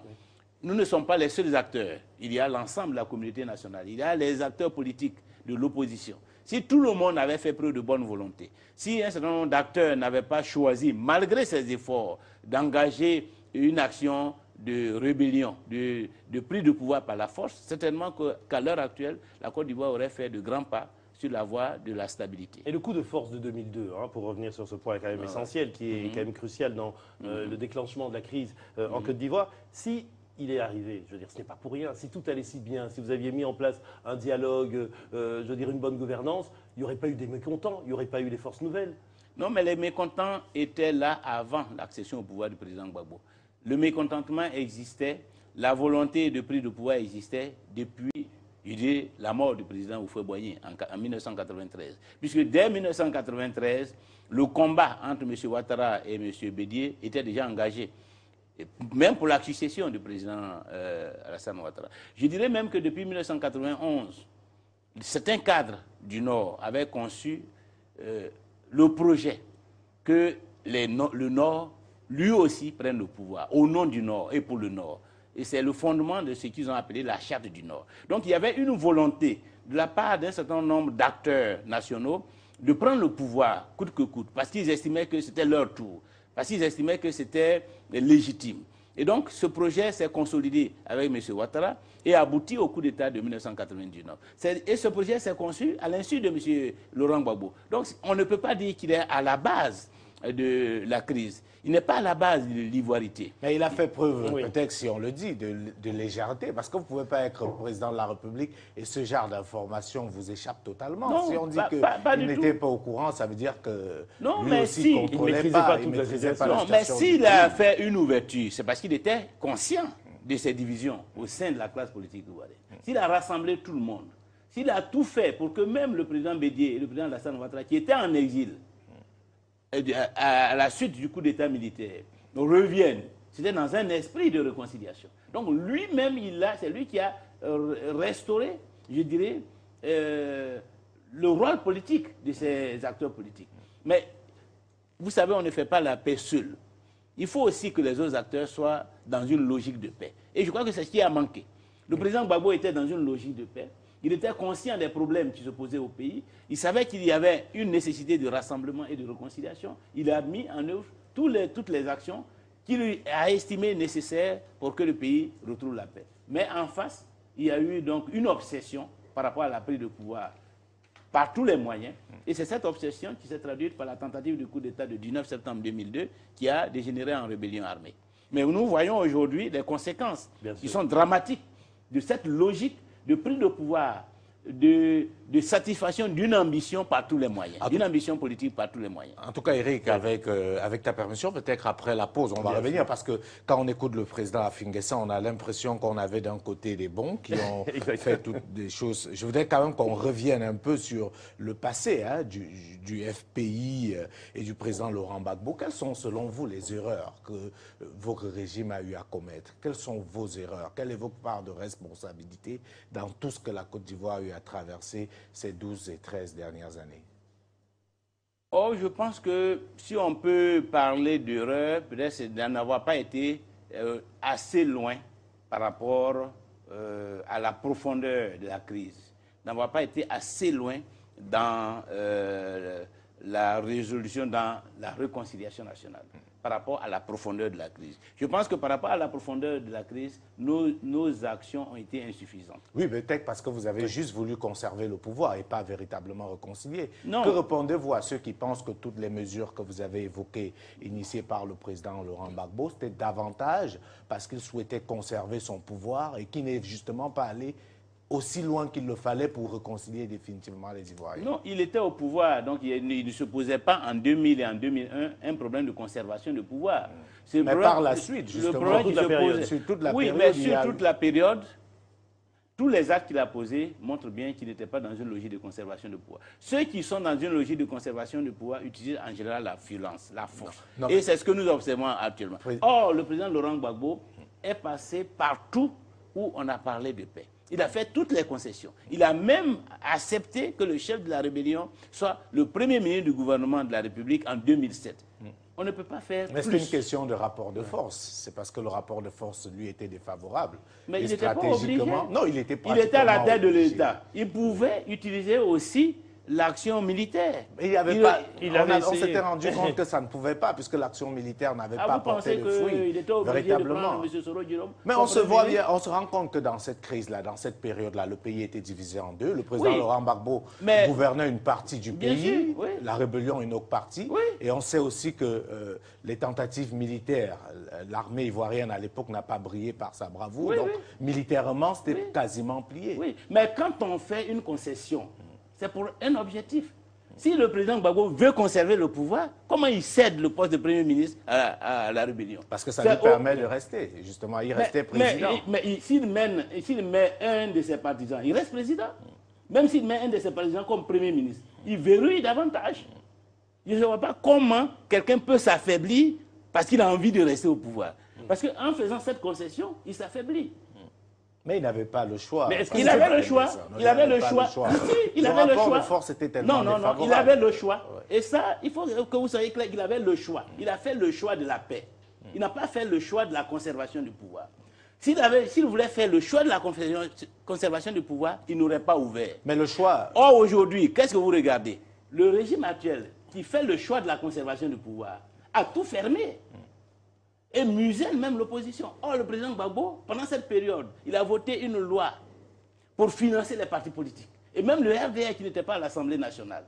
nous ne sommes pas les seuls acteurs. Il y a l'ensemble de la communauté nationale. Il y a les acteurs politiques de l'opposition. Si tout le monde avait fait preuve de bonne volonté, si un certain nombre d'acteurs n'avaient pas choisi, malgré ces efforts, d'engager une action de rébellion, de prise de pouvoir par la force, certainement qu'à l'heure actuelle, la Côte d'Ivoire aurait fait de grands pas sur la voie de la stabilité. Et le coup de force de 2002, pour revenir sur ce point quand même essentiel, qui est quand même crucial dans le déclenchement de la crise en Côte d'Ivoire, si il est arrivé, je veux dire, ce n'est pas pour rien, si tout allait si bien, si vous aviez mis en place un dialogue, je veux dire une bonne gouvernance, il n'y aurait pas eu des mécontents, il n'y aurait pas eu les forces nouvelles. Non, mais les mécontents étaient là avant l'accession au pouvoir du président Gbagbo. Le mécontentement existait, la volonté de prise de pouvoir existait depuis, je dis, la mort du président Houphouët-Boigny en 1993. Puisque dès 1993, le combat entre M. Ouattara et M. Bédié était déjà engagé. Et même pour la succession du président Alassane Ouattara. Je dirais même que depuis 1991, certains cadres du Nord avaient conçu le projet que le Nord, lui aussi, prenne le pouvoir, au nom du Nord et pour le Nord. Et c'est le fondement de ce qu'ils ont appelé la Charte du Nord. Donc il y avait une volonté de la part d'un certain nombre d'acteurs nationaux de prendre le pouvoir coûte que coûte, parce qu'ils estimaient que c'était leur tour, parce qu'ils estimaient que c'était légitime. Et donc ce projet s'est consolidé avec M. Ouattara et abouti au coup d'État de 1999. Et ce projet s'est conçu à l'insu de M. Laurent Gbagbo. Donc on ne peut pas dire qu'il est à la base de la crise. Il n'est pas à la base de l'ivoirité. Mais il a fait preuve, peut-être si on le dit, de légèreté, parce que vous ne pouvez pas être président de la République et ce genre d'information vous échappe totalement. Non, si on dit qu'il n'était pas au courant, ça veut dire que non, lui mais aussi si, contrôlait pas, il maîtrisait pas la situation. Non, mais s'il a fait une ouverture, c'est parce qu'il était conscient de ces divisions au sein de la classe politique ivoirienne. S'il a rassemblé tout le monde, s'il a tout fait pour que même le président Bédié et le président Alassane Ouattara, qui étaient en exil, à la suite du coup d'État militaire, reviennent. C'était dans un esprit de réconciliation. Donc lui-même, c'est lui qui a restauré, je dirais, le rôle politique de ces acteurs politiques. Mais vous savez, on ne fait pas la paix seul. Il faut aussi que les autres acteurs soient dans une logique de paix. Et je crois que c'est ce qui a manqué. Le président Gbagbo était dans une logique de paix. Il était conscient des problèmes qui se posaient au pays. Il savait qu'il y avait une nécessité de rassemblement et de réconciliation. Il a mis en œuvre toutes les actions qu'il a estimées nécessaires pour que le pays retrouve la paix. Mais en face, il y a eu donc une obsession par rapport à la prise de pouvoir par tous les moyens. Et c'est cette obsession qui s'est traduite par la tentative de coup d'État de 19 septembre 2002 qui a dégénéré en rébellion armée. Mais nous voyons aujourd'hui les conséquences qui sont dramatiques de cette logique de prise de pouvoir, de satisfaction d'une ambition par tous les moyens, d'une ambition politique par tous les moyens. En tout cas, Eric, avec ta permission, peut-être après la pause, on va revenir, parce que quand on écoute le président Afingessa, on a l'impression qu'on avait d'un côté des bons qui ont fait toutes des choses. Je voudrais quand même qu'on revienne un peu sur le passé du FPI et du président Laurent Gbagbo. Quelles sont, selon vous, les erreurs que votre régime a eu à commettre? Quelles sont vos erreurs? Quelle est votre part de responsabilité dans tout ce que la Côte d'Ivoire a eu à traverser ces 12 et 13 dernières années? Oh, je pense que si on peut parler d'erreur, peut-être c'est d'en avoir pas été assez loin par rapport à la profondeur de la crise, n'avoir pas été assez loin dans la résolution, dans la réconciliation nationale, par rapport à la profondeur de la crise. Je pense que par rapport à la profondeur de la crise, nos actions ont été insuffisantes. Oui, peut-être parce que vous avez juste voulu conserver le pouvoir et pas véritablement réconcilier. Non. Que répondez-vous à ceux qui pensent que toutes les mesures que vous avez évoquées, initiées par le président Laurent Gbagbo, c'était davantage parce qu'il souhaitait conserver son pouvoir et qu'il n'est justement pas allé aussi loin qu'il le fallait pour réconcilier définitivement les Ivoiriens? Non, il était au pouvoir, donc il ne se posait pas en 2000 et en 2001 un problème de conservation de pouvoir. Mais par la suite, justement, sur toute la période, tous les actes qu'il a posés montrent bien qu'il n'était pas dans une logique de conservation de pouvoir. Ceux qui sont dans une logique de conservation de pouvoir utilisent en général la violence, la force. Non, et c'est ce que nous observons actuellement. Oui. Or, le président Laurent Gbagbo est passé partout où on a parlé de paix. Il a fait toutes les concessions. Il a même accepté que le chef de la rébellion soit le premier ministre du gouvernement de la République en 2007. On ne peut pas faire Mais c'est une question de rapport de force. C'est parce que le rapport de force, lui, était défavorable. Mais il n'était pas obligé. Non, il était Il était à la tête de l'État. Il pouvait utiliser aussi l'action militaire. Mais il y avait on s'était rendu compte que ça ne pouvait pas, puisque l'action militaire n'avait pas porté le fruit. Il était obligé véritablement. De prendre M. Soro-Girome. Mais on se voit bien, on se rend compte que dans cette crise-là, dans cette période-là, le pays était divisé en deux. Le président Laurent Gbagbo gouvernait une partie du pays, la rébellion une autre partie. Et on sait aussi que les tentatives militaires, l'armée ivoirienne à l'époque n'a pas brillé par sa bravoure. Donc militairement, c'était quasiment plié. Oui, mais quand on fait une concession, c'est pour un objectif. Si le président Gbagbo veut conserver le pouvoir, comment il cède le poste de Premier ministre à la rébellion? Parce que ça lui permet de rester, justement, il restait président. Mais s'il met un de ses partisans, il reste président. Même s'il met un de ses partisans comme Premier ministre, il verrouille davantage. Je ne vois pas comment quelqu'un peut s'affaiblir parce qu'il a envie de rester au pouvoir. Parce qu'en faisant cette concession, il s'affaiblit. Mais il n'avait pas le choix. Mais il avait le choix. Il avait le choix. Il avait le choix. De force était tellement défavorable. Il avait le choix. Et ça, il faut que vous soyez clair qu'il avait le choix. Il a fait le choix de la paix. Il n'a pas fait le choix de la conservation du pouvoir. S'il voulait faire le choix de la conservation du pouvoir, il n'aurait pas ouvert. Mais le choix... Or, aujourd'hui, qu'est-ce que vous regardez? Le régime actuel qui fait le choix de la conservation du pouvoir a tout fermé. Et muselle même l'opposition. Or, le président Gbagbo, pendant cette période, il a voté une loi pour financer les partis politiques. Et même le RDR, qui n'était pas à l'Assemblée nationale,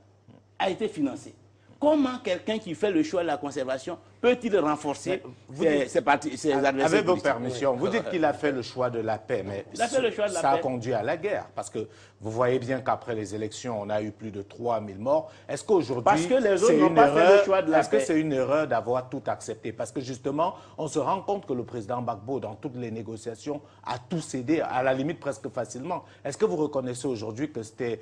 a été financé. Comment quelqu'un qui fait le choix de la conservation peut-il renforcer ses adversaires Avec vos permissions, vous dites qu'il a fait le choix de la paix, mais ça a conduit à la guerre. Parce que vous voyez bien qu'après les élections, on a eu plus de 3000 morts. Est-ce qu'aujourd'hui, c'est une erreur d'avoir tout accepté? Parce que justement, on se rend compte que le président Gbagbo, dans toutes les négociations, a tout cédé, à la limite presque facilement. Est-ce que vous reconnaissez aujourd'hui que c'était...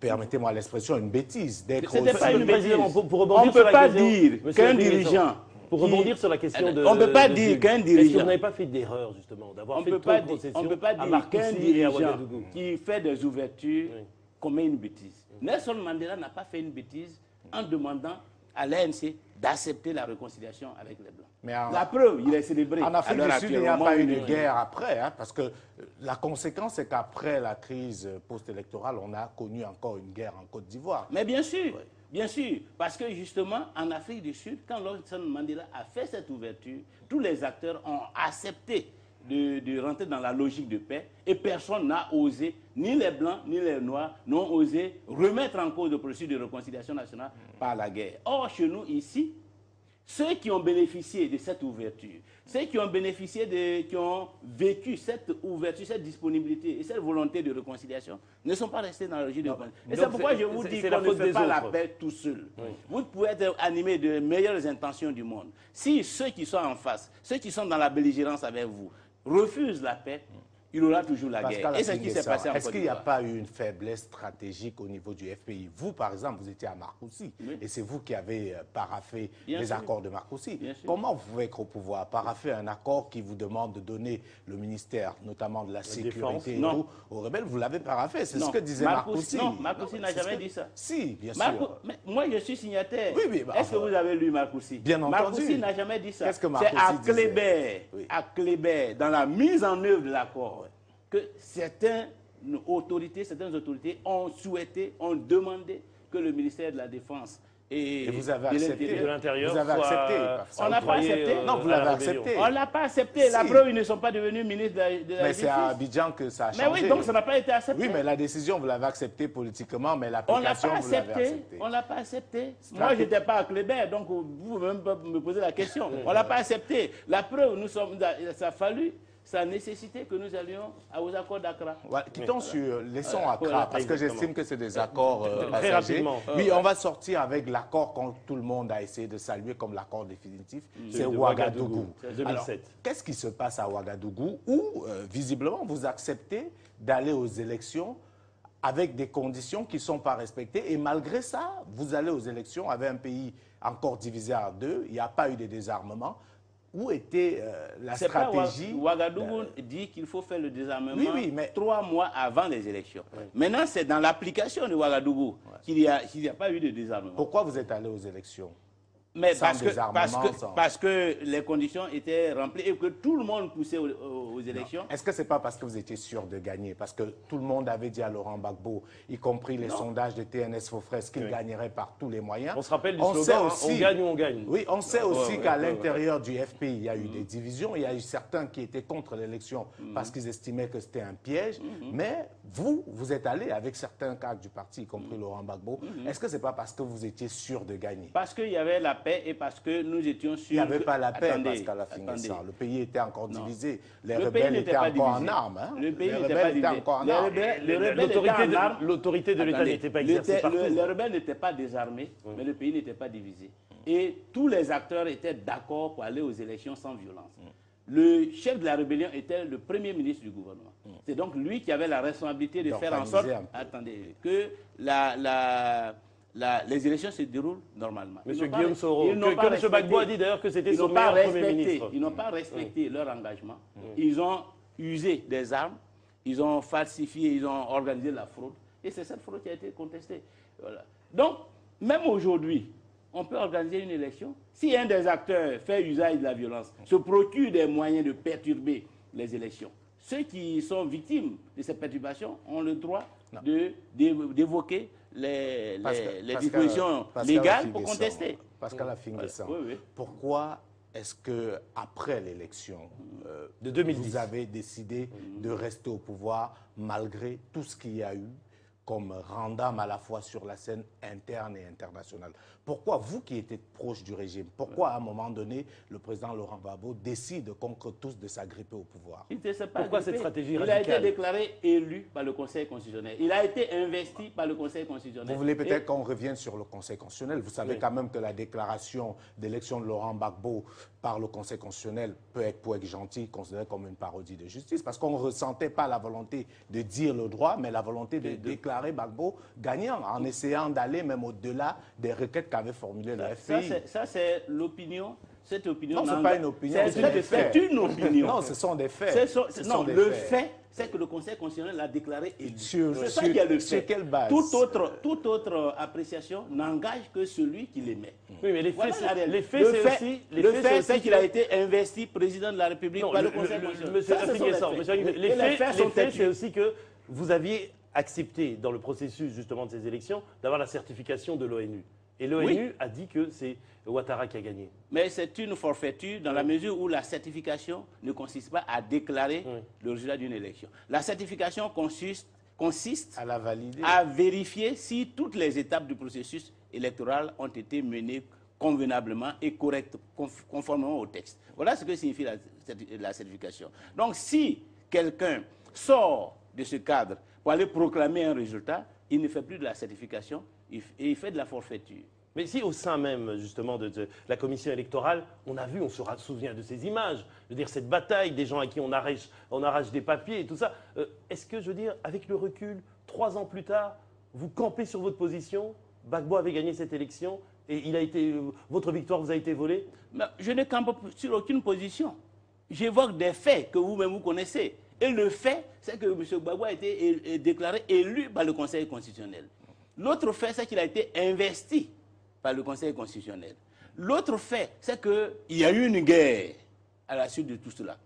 Permettez-moi l'expression, une bêtise d'être... C'était pas une bêtise. On ne peut pas dire qu'un dirigeant... Pour rebondir sur la question de... On ne peut pas dire qu'un dirigeant... Est-ce que vous n'avez pas fait d'erreur, justement, d'avoir fait trop de concessions? On ne peut pas dire qu'un dirigeant qui fait des ouvertures commet une bêtise. Nelson Mandela n'a pas fait une bêtise en demandant à l'ANC d'accepter la réconciliation avec les Blancs. Mais la preuve, il est célébré. En Afrique du Sud, il n'y a pas eu de guerre après, hein, parce que la conséquence, c'est qu'après la crise post-électorale, on a connu encore une guerre en Côte d'Ivoire. Mais bien sûr, bien sûr, parce que justement, en Afrique du Sud, quand Nelson Mandela a fait cette ouverture, tous les acteurs ont accepté de rentrer dans la logique de paix et personne n'a osé, ni les Blancs ni les Noirs n'ont osé remettre en cause le processus de réconciliation nationale par la guerre. Or, chez nous, ici, ceux qui ont bénéficié de cette ouverture, ceux qui ont bénéficié qui ont vécu cette ouverture, cette disponibilité et cette volonté de réconciliation ne sont pas restés dans la logique de réconciliation. Et c'est pourquoi je vous dis qu'on ne fait pas la paix tout seul. Oui. Vous pouvez être animé de meilleures intentions du monde. Si ceux qui sont en face, ceux qui sont dans la belligérance avec vous, refusent la paix, il aura toujours la guerre. Et c'est ce qui s'est passé en Côte d'Ivoire. Est-ce qu'il n'y a pas eu une faiblesse stratégique au niveau du FPI? Vous, par exemple, vous étiez à Marcoussis, et c'est vous qui avez paraphé les accords de Marcoussis. Comment vous pouvez être au pouvoir, paraffer un accord qui vous demande de donner le ministère, notamment de la sécurité et tout, aux rebelles? Vous l'avez paraphé, c'est ce que disait Marcoussis. Non, Marcoussis n'a jamais dit ça. Si, bien sûr. Mais moi, je suis signataire. Oui, est-ce que vous avez lu Marcoussis? Bien entendu. Marcoussis n'a jamais dit ça. Qu'est-ce que Marcoussis disait? C'est à Kléber, dans la mise en œuvre de l'accord, que certaines autorités ont souhaité, ont demandé que le ministère de la Défense et vous avez accepté de l'Intérieur. Vous avez accepté. On n'a pas accepté. Non, vous l'avez accepté. On ne l'a pas accepté. La preuve, ils ne sont pas devenus ministres de la Justice. Mais c'est à Abidjan que ça a changé. Mais oui, donc ça n'a pas été accepté. Oui, mais la décision, vous l'avez acceptée politiquement, mais l'application, vous l'avez acceptée. On ne l'a pas accepté. Moi, je n'étais pas à Kléber, donc vous ne pouvez même pas me poser la question. On ne l'a pas accepté. La preuve, ça a fallu ça nécessitait que nous allions aux accords d'Accra. Ouais, laissons Accra, parce que j'estime que c'est des accords passagers. Oui, on va sortir avec l'accord que tout le monde a essayé de saluer comme l'accord définitif, c'est Ouagadougou. Alors, qu'est-ce qui se passe à Ouagadougou où, visiblement, vous acceptez d'aller aux élections avec des conditions qui ne sont pas respectées. Et malgré ça, vous allez aux élections avec un pays encore divisé en deux. Il n'y a pas eu de désarmement. Où était la stratégie? Ouagadougou dit qu'il faut faire le désarmement 3 mois avant les élections. Maintenant, c'est dans l'application de Ouagadougou qu'il n'y a pas eu de désarmement. Pourquoi vous êtes allé aux élections? Mais parce que les conditions étaient remplies et que tout le monde poussait aux élections. Est-ce que ce n'est pas parce que vous étiez sûr de gagner? Parce que tout le monde avait dit à Laurent Gbagbo, y compris les sondages de TNS Fofres, qu'il gagnerait par tous les moyens. On se rappelle du slogan, on gagne ou on gagne. Oui, on sait aussi qu'à l'intérieur du FPI, il y a eu des divisions. Il y a eu certains qui étaient contre l'élection parce qu'ils estimaient que c'était un piège. Mais vous êtes allé avec certains cadres du parti, y compris Laurent Gbagbo. Est-ce que ce n'est pas parce que vous étiez sûr de gagner? Parce qu'il y avait la paix et parce que nous étions sûrs. Il n'y avait pas la paix, Pascal Afingessa. Le pays était encore divisé. Les rebelles étaient encore en armes. Le pays n'était pas divisé. L'autorité de l'État n'était pas exercée partout. Les rebelles n'étaient pas désarmés, mais le pays n'était pas divisé. Et tous les acteurs étaient d'accord pour aller aux élections sans violence. Le chef de la rébellion était le premier ministre du gouvernement. C'est donc lui qui avait la responsabilité de faire en sorte que les élections se déroulent normalement. Monsieur Guillaume Soro, que M. Gbagbo a dit d'ailleurs que c'était son meilleur Premier ministre. Ils n'ont pas respecté leur engagement. Ils ont usé des armes, ils ont falsifié, ils ont organisé la fraude. Et c'est cette fraude qui a été contestée. Voilà. Donc, même aujourd'hui, on peut organiser une élection. Si un des acteurs fait usage de la violence, se procure des moyens de perturber les élections, ceux qui sont victimes de ces perturbations ont le droit d'évoquer les dispositions légales pour contester. Pascal Afingessa, pourquoi est-ce qu'après l'élection de 2010, vous avez décidé de rester au pouvoir malgré tout ce qu'il y a eu comme rendam à la fois sur la scène interne et internationale? Pourquoi, vous qui étiez proche du régime, pourquoi à un moment donné, le président Laurent Gbagbo décide contre tous de s'agripper au pouvoir? Pourquoi cette stratégie radicale? Il a été déclaré élu par le Conseil constitutionnel. Il a été investi par le Conseil constitutionnel. Vous voulez peut-être qu'on revienne sur le Conseil constitutionnel. Vous savez quand même que la déclaration d'élection de Laurent Gbagbo par le Conseil constitutionnel peut être, pour être gentil, considérée comme une parodie de justice, parce qu'on ne ressentait pas la volonté de dire le droit, mais la volonté de déclarer Gbagbo gagnant, en essayant d'aller même au-delà des requêtes qu'avait formulées le FPI. Ça, c'est l'opinion. Cette opinion. Non, ce n'est pas une opinion. C'est une opinion. Non, ce sont des faits. Le fait, c'est que le Conseil constitutionnel l'a déclaré élu. C'est ça qui est le fait. Sur quelle base? Toute autre appréciation n'engage que celui qui l'émet. Oui, mais les faits, le fait, c'est qu'il a été investi président de la République par le Conseil constitutionnel. Les faits, c'est aussi que vous aviez accepté, dans le processus justement de ces élections, d'avoir la certification de l'ONU. Et l'ONU a dit que c'est Ouattara qui a gagné. Mais c'est une forfaiture dans la mesure où la certification ne consiste pas à déclarer le résultat d'une élection. La certification consiste à la valider, à vérifier si toutes les étapes du processus électoral ont été menées convenablement et correctement, conformément au texte. Voilà ce que signifie la certification. Donc si quelqu'un sort de ce cadre pour aller proclamer un résultat, il ne fait plus de la certification, il fait de la forfaiture. Mais si au sein même, justement, de la commission électorale, on a vu, on se souvient de ces images, je veux dire, cette bataille, des gens à qui on arrache des papiers et tout ça, est-ce que, je veux dire, avec le recul, 3 ans plus tard, vous campez sur votre position, Gbagbo avait gagné cette élection et votre victoire vous a été volée? Je ne campe sur aucune position. J'évoque des faits que vous-même vous connaissez. Et le fait, c'est que M. Gbagbo a été déclaré élu par le Conseil constitutionnel. L'autre fait, c'est qu'il a été investi par le Conseil constitutionnel. L'autre fait, c'est qu'il y a eu une guerre à la suite de tout cela.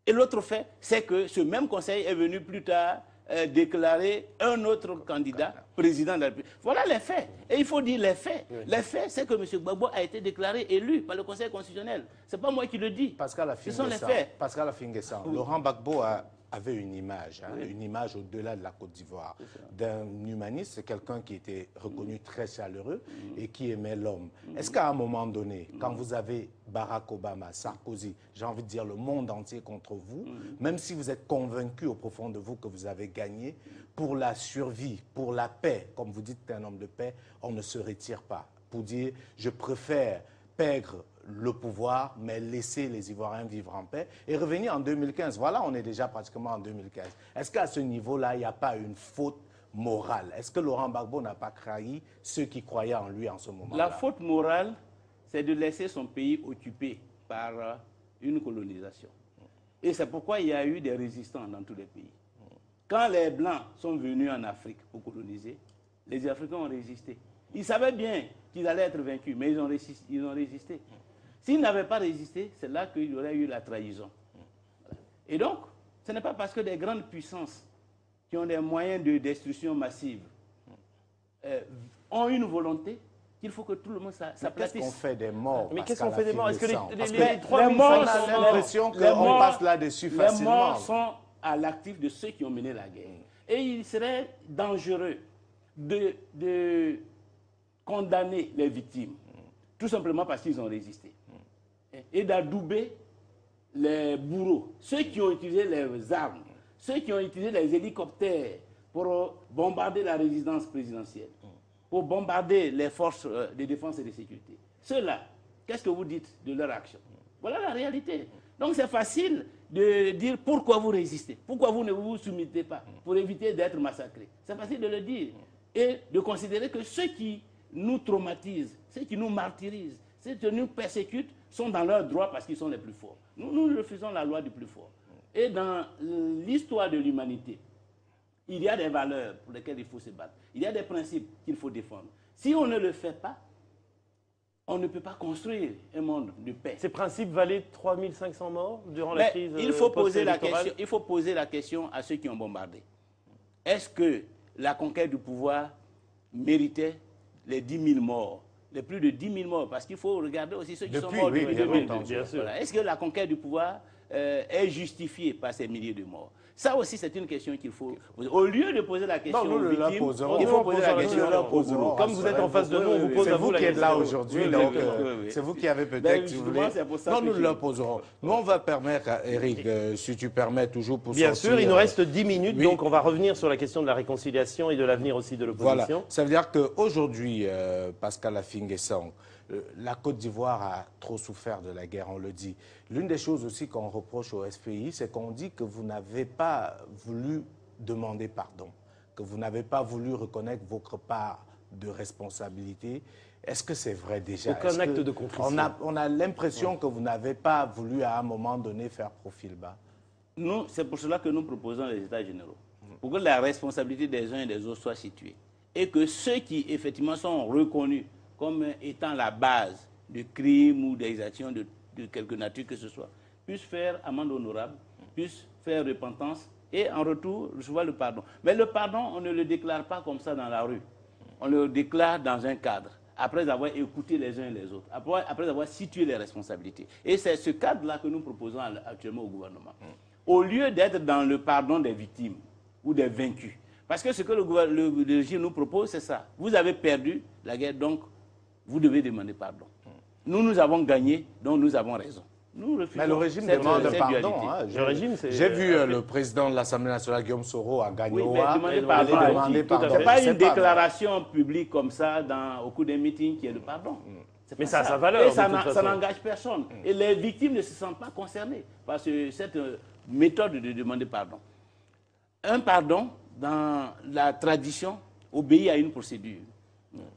Et l'autre fait, c'est que ce même Conseil est venu plus tard déclarer un autre candidat président de la République. Voilà les faits. Et il faut dire les faits. Oui. Les faits, c'est que M. Gbagbo a été déclaré élu par le Conseil constitutionnel. Ce n'est pas moi qui le dis. Pascal Ce sont les faits. Pascal Afingessa, Laurent Gbagbo a avait une image, une image au-delà de la Côte d'Ivoire, d'un humaniste, c'est quelqu'un qui était reconnu très chaleureux et qui aimait l'homme. Est-ce qu'à un moment donné, quand vous avez Barack Obama, Sarkozy, j'ai envie de dire le monde entier contre vous, même si vous êtes convaincu au profond de vous que vous avez gagné, pour la survie, pour la paix, comme vous dites que tu es un homme de paix, on ne se retire pas pour dire je préfère perdre le pouvoir, mais laisser les Ivoiriens vivre en paix et revenir en 2015. Voilà, on est déjà pratiquement en 2015. Est-ce qu'à ce niveau-là, il n'y a pas une faute morale? Est-ce que Laurent Gbagbo n'a pas trahi ceux qui croyaient en lui en ce moment-là? La faute morale, c'est de laisser son pays occupé par une colonisation. Et c'est pourquoi il y a eu des résistants dans tous les pays. Quand les Blancs sont venus en Afrique pour coloniser, les Africains ont résisté. Ils savaient bien qu'ils allaient être vaincus, mais ils ont résisté. S'ils n'avaient pas résisté, c'est là qu'il y aurait eu la trahison. Et donc, ce n'est pas parce que des grandes puissances qui ont des moyens de destruction massive ont une volonté qu'il faut que tout le monde s'aplatisse. Qu'est-ce qu'on fait des morts? Mais qu'est-ce qu'on fait des morts? Est-ce que les 3 morts, on a l'impression qu'on passe là-dessus facilement. Les morts sont à l'actif de ceux qui ont mené la guerre. Et il serait dangereux de condamner les victimes, tout simplement parce qu'ils ont résisté. Et d'adouber les bourreaux, ceux qui ont utilisé les armes, ceux qui ont utilisé les hélicoptères pour bombarder la résidence présidentielle, pour bombarder les forces de défense et de sécurité. Ceux-là, qu'est-ce que vous dites de leur action? Voilà la réalité. Donc c'est facile de dire pourquoi vous résistez, pourquoi vous ne vous soumettez pas, pour éviter d'être massacrés. C'est facile de le dire. Et de considérer que ceux qui nous traumatisent, ceux qui nous martyrisent, ceux qui nous persécutent, sont dans leur droit parce qu'ils sont les plus forts. Nous refusons la loi du plus fort. Et dans l'histoire de l'humanité, il y a des valeurs pour lesquelles il faut se battre. Il y a des principes qu'il faut défendre. Si on ne le fait pas, on ne peut pas construire un monde de paix. Ces principes valaient 3500 morts durant la crise il faut poser la question à ceux qui ont bombardé. Est-ce que la conquête du pouvoir méritait les 10 000 morts, les plus de 10 000 morts? Parce qu'il faut regarder aussi ceux qui sont morts depuis 2000. Voilà. Est-ce que la conquête du pouvoir est justifiée par ces milliers de morts? Ça aussi, c'est une question qu'il faut poser. Au lieu de poser la question aux victimes, il faut poser la question aux bourreaux. Comme vous êtes en face de nous, on vous pose à vous la question. C'est vous qui êtes là aujourd'hui, donc c'est vous qui avez peut-être... Non, nous le poserons. Nous, on va permettre à Eric, si tu permets toujours pour Bien sûr, il nous reste 10 minutes, donc on va revenir sur la question de la réconciliation et de l'avenir aussi de l'opposition. Voilà, ça veut dire qu'aujourd'hui, Pascal Affi-N'Guessan, la Côte d'Ivoire a trop souffert de la guerre, on le dit. L'une des choses aussi qu'on reproche au FPI, c'est qu'on dit que vous n'avez pas voulu demander pardon, que vous n'avez pas voulu reconnaître votre part de responsabilité. Est-ce que c'est vrai déjà? Aucun acte de contrition. On a l'impression que vous n'avez pas voulu à un moment donné faire profil bas. C'est pour cela que nous proposons les États généraux, pour que la responsabilité des uns et des autres soit située. Et que ceux qui effectivement sont reconnus comme étant la base de crimes ou des actions de quelque nature que ce soit, puissent faire amende honorable, puissent faire repentance et en retour recevoir le pardon. Mais le pardon, on ne le déclare pas comme ça dans la rue. On le déclare dans un cadre, après avoir écouté les uns et les autres, après avoir situé les responsabilités. Et c'est ce cadre-là que nous proposons actuellement au gouvernement. Au lieu d'être dans le pardon des victimes ou des vaincus. Parce que ce que le régime nous propose, c'est ça. Vous avez perdu la guerre, donc vous devez demander pardon. Nous avons gagné, donc nous avons raison. Mais le régime demande pardon. Hein. J'ai vu le président de l'Assemblée nationale, Guillaume Soro, à Gagnoa. Oui, demander pardon. Ce n'est pas une déclaration publique comme ça au cours des meetings qui est le pardon. Mais ça a sa valeur. Et ça n'engage personne. Et les victimes ne se sentent pas concernées par cette méthode de demander pardon. Un pardon, dans la tradition, obéit à une procédure,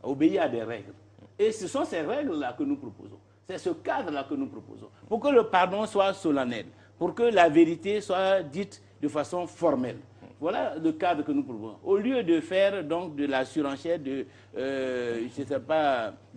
obéit à des règles. Et ce sont ces règles-là que nous proposons. C'est ce cadre-là que nous proposons. Pour que le pardon soit solennel, pour que la vérité soit dite de façon formelle. Voilà le cadre que nous proposons. Au lieu de faire donc de la surenchère, de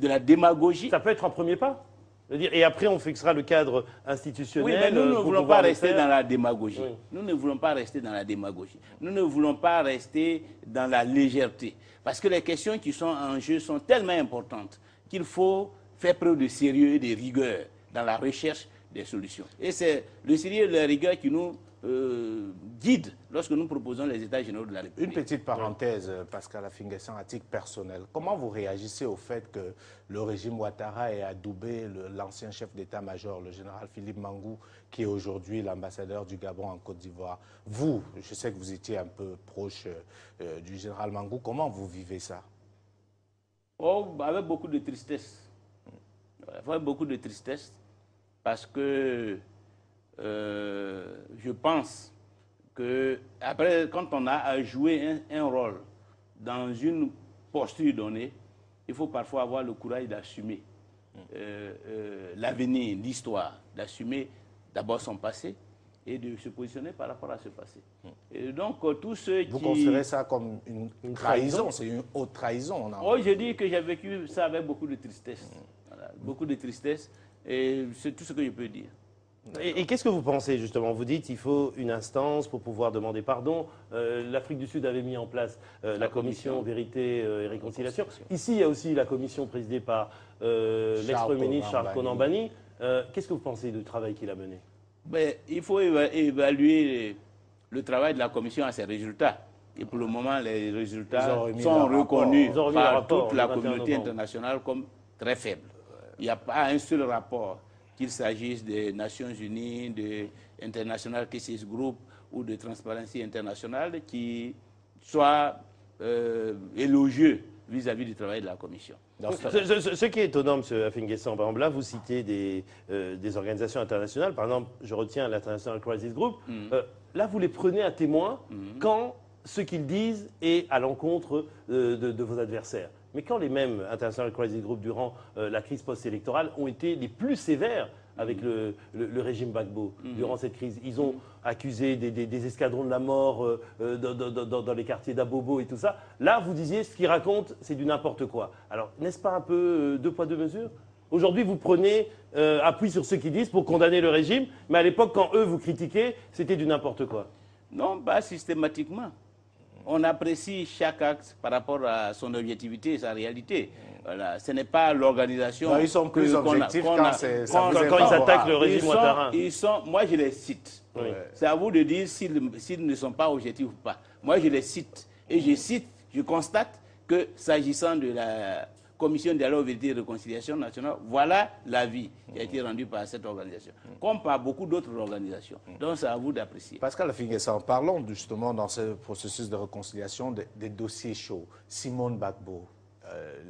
la démagogie. Ça peut être un premier pas. Et après, on fixera le cadre institutionnel. Oui, mais nous ne voulons pas rester dans la démagogie. Oui. Nous ne voulons pas rester dans la démagogie. Nous ne voulons pas rester dans la légèreté. Parce que les questions qui sont en jeu sont tellement importantes qu'il faut faire preuve de sérieux et de rigueur dans la recherche des solutions. Et c'est le sérieux et la rigueur qui nous guide lorsque nous proposons les États généraux de la République. Une petite parenthèse, Pascal Afingessant, à titre personnel. Comment vous réagissez au fait que le régime Ouattara ait adoubé l'ancien chef d'état-major, le général Philippe Mangou, qui est aujourd'hui l'ambassadeur du Gabon en Côte d'Ivoire? Vous, je sais que vous étiez un peu proche du général Mangou, comment vous vivez ça? Oh, avec beaucoup de tristesse. Avec beaucoup de tristesse, parce que je pense que après, quand on a à jouer un rôle dans une posture donnée, il faut parfois avoir le courage d'assumer l'avenir, l'histoire, d'assumer d'abord son passé et de se positionner par rapport à ce passé. Et donc, tous ceux Vous considérez ça comme une trahison? C'est une haute trahison? Oh, je dis que j'ai vécu ça avec beaucoup de tristesse. Voilà, beaucoup de tristesse, et c'est tout ce que je peux dire. Et qu'est-ce que vous pensez, justement? Vous dites qu'il faut une instance pour pouvoir demander pardon. L'Afrique du Sud avait mis en place la commission Vérité et Réconciliation. Ici, il y a aussi la commission présidée par l'ex-premier ministre Charles Konan-Banny. Qu'est-ce que vous pensez du travail qu'il a mené? Ben, il faut évaluer le travail de la commission à ses résultats. Et pour le moment, les résultats sont reconnus par toute la communauté internationale comme très faibles. Il n'y a pas un seul rapport, qu'il s'agisse des Nations Unies, de International Cases Group ou de Transparency International, qui soit élogieux vis-à-vis du travail de la Commission. Ce qui est étonnant, M. Afingessant, par exemple, là, vous citez des organisations internationales. Par exemple, je retiens l'International Crisis Group. Là, vous les prenez à témoin quand ce qu'ils disent est à l'encontre de vos adversaires. Mais quand les mêmes International Crisis Group, durant la crise post-électorale, ont été les plus sévères avec le régime Gbagbo, durant cette crise, ils ont accusé des escadrons de la mort dans les quartiers d'Abobo et tout ça. Là, vous disiez, ce qu'ils racontent, c'est du n'importe quoi. Alors, n'est-ce pas un peu deux poids, deux mesures? Aujourd'hui, vous prenez appui sur ceux qui disent pour condamner le régime, mais à l'époque, quand eux vous critiquaient, c'était du n'importe quoi. Non, pas systématiquement. On apprécie chaque acte par rapport à son objectivité et sa réalité. Voilà. Ce n'est pas l'organisation. Ils sont plus objectifs quand ils attaquent le régime Ouattara. Moi, je les cite. Oui. C'est à vous de dire s'ils ne sont pas objectifs ou pas. Moi, je les cite. Et je constate que s'agissant de la Commission de dialogue, vérité et réconciliation nationale, voilà l'avis qui a été rendu par cette organisation, comme par beaucoup d'autres organisations. Donc c'est à vous d'apprécier. Pascal Afingessant, parlons justement dans ce processus de réconciliation des dossiers chauds. Simone Gbagbo,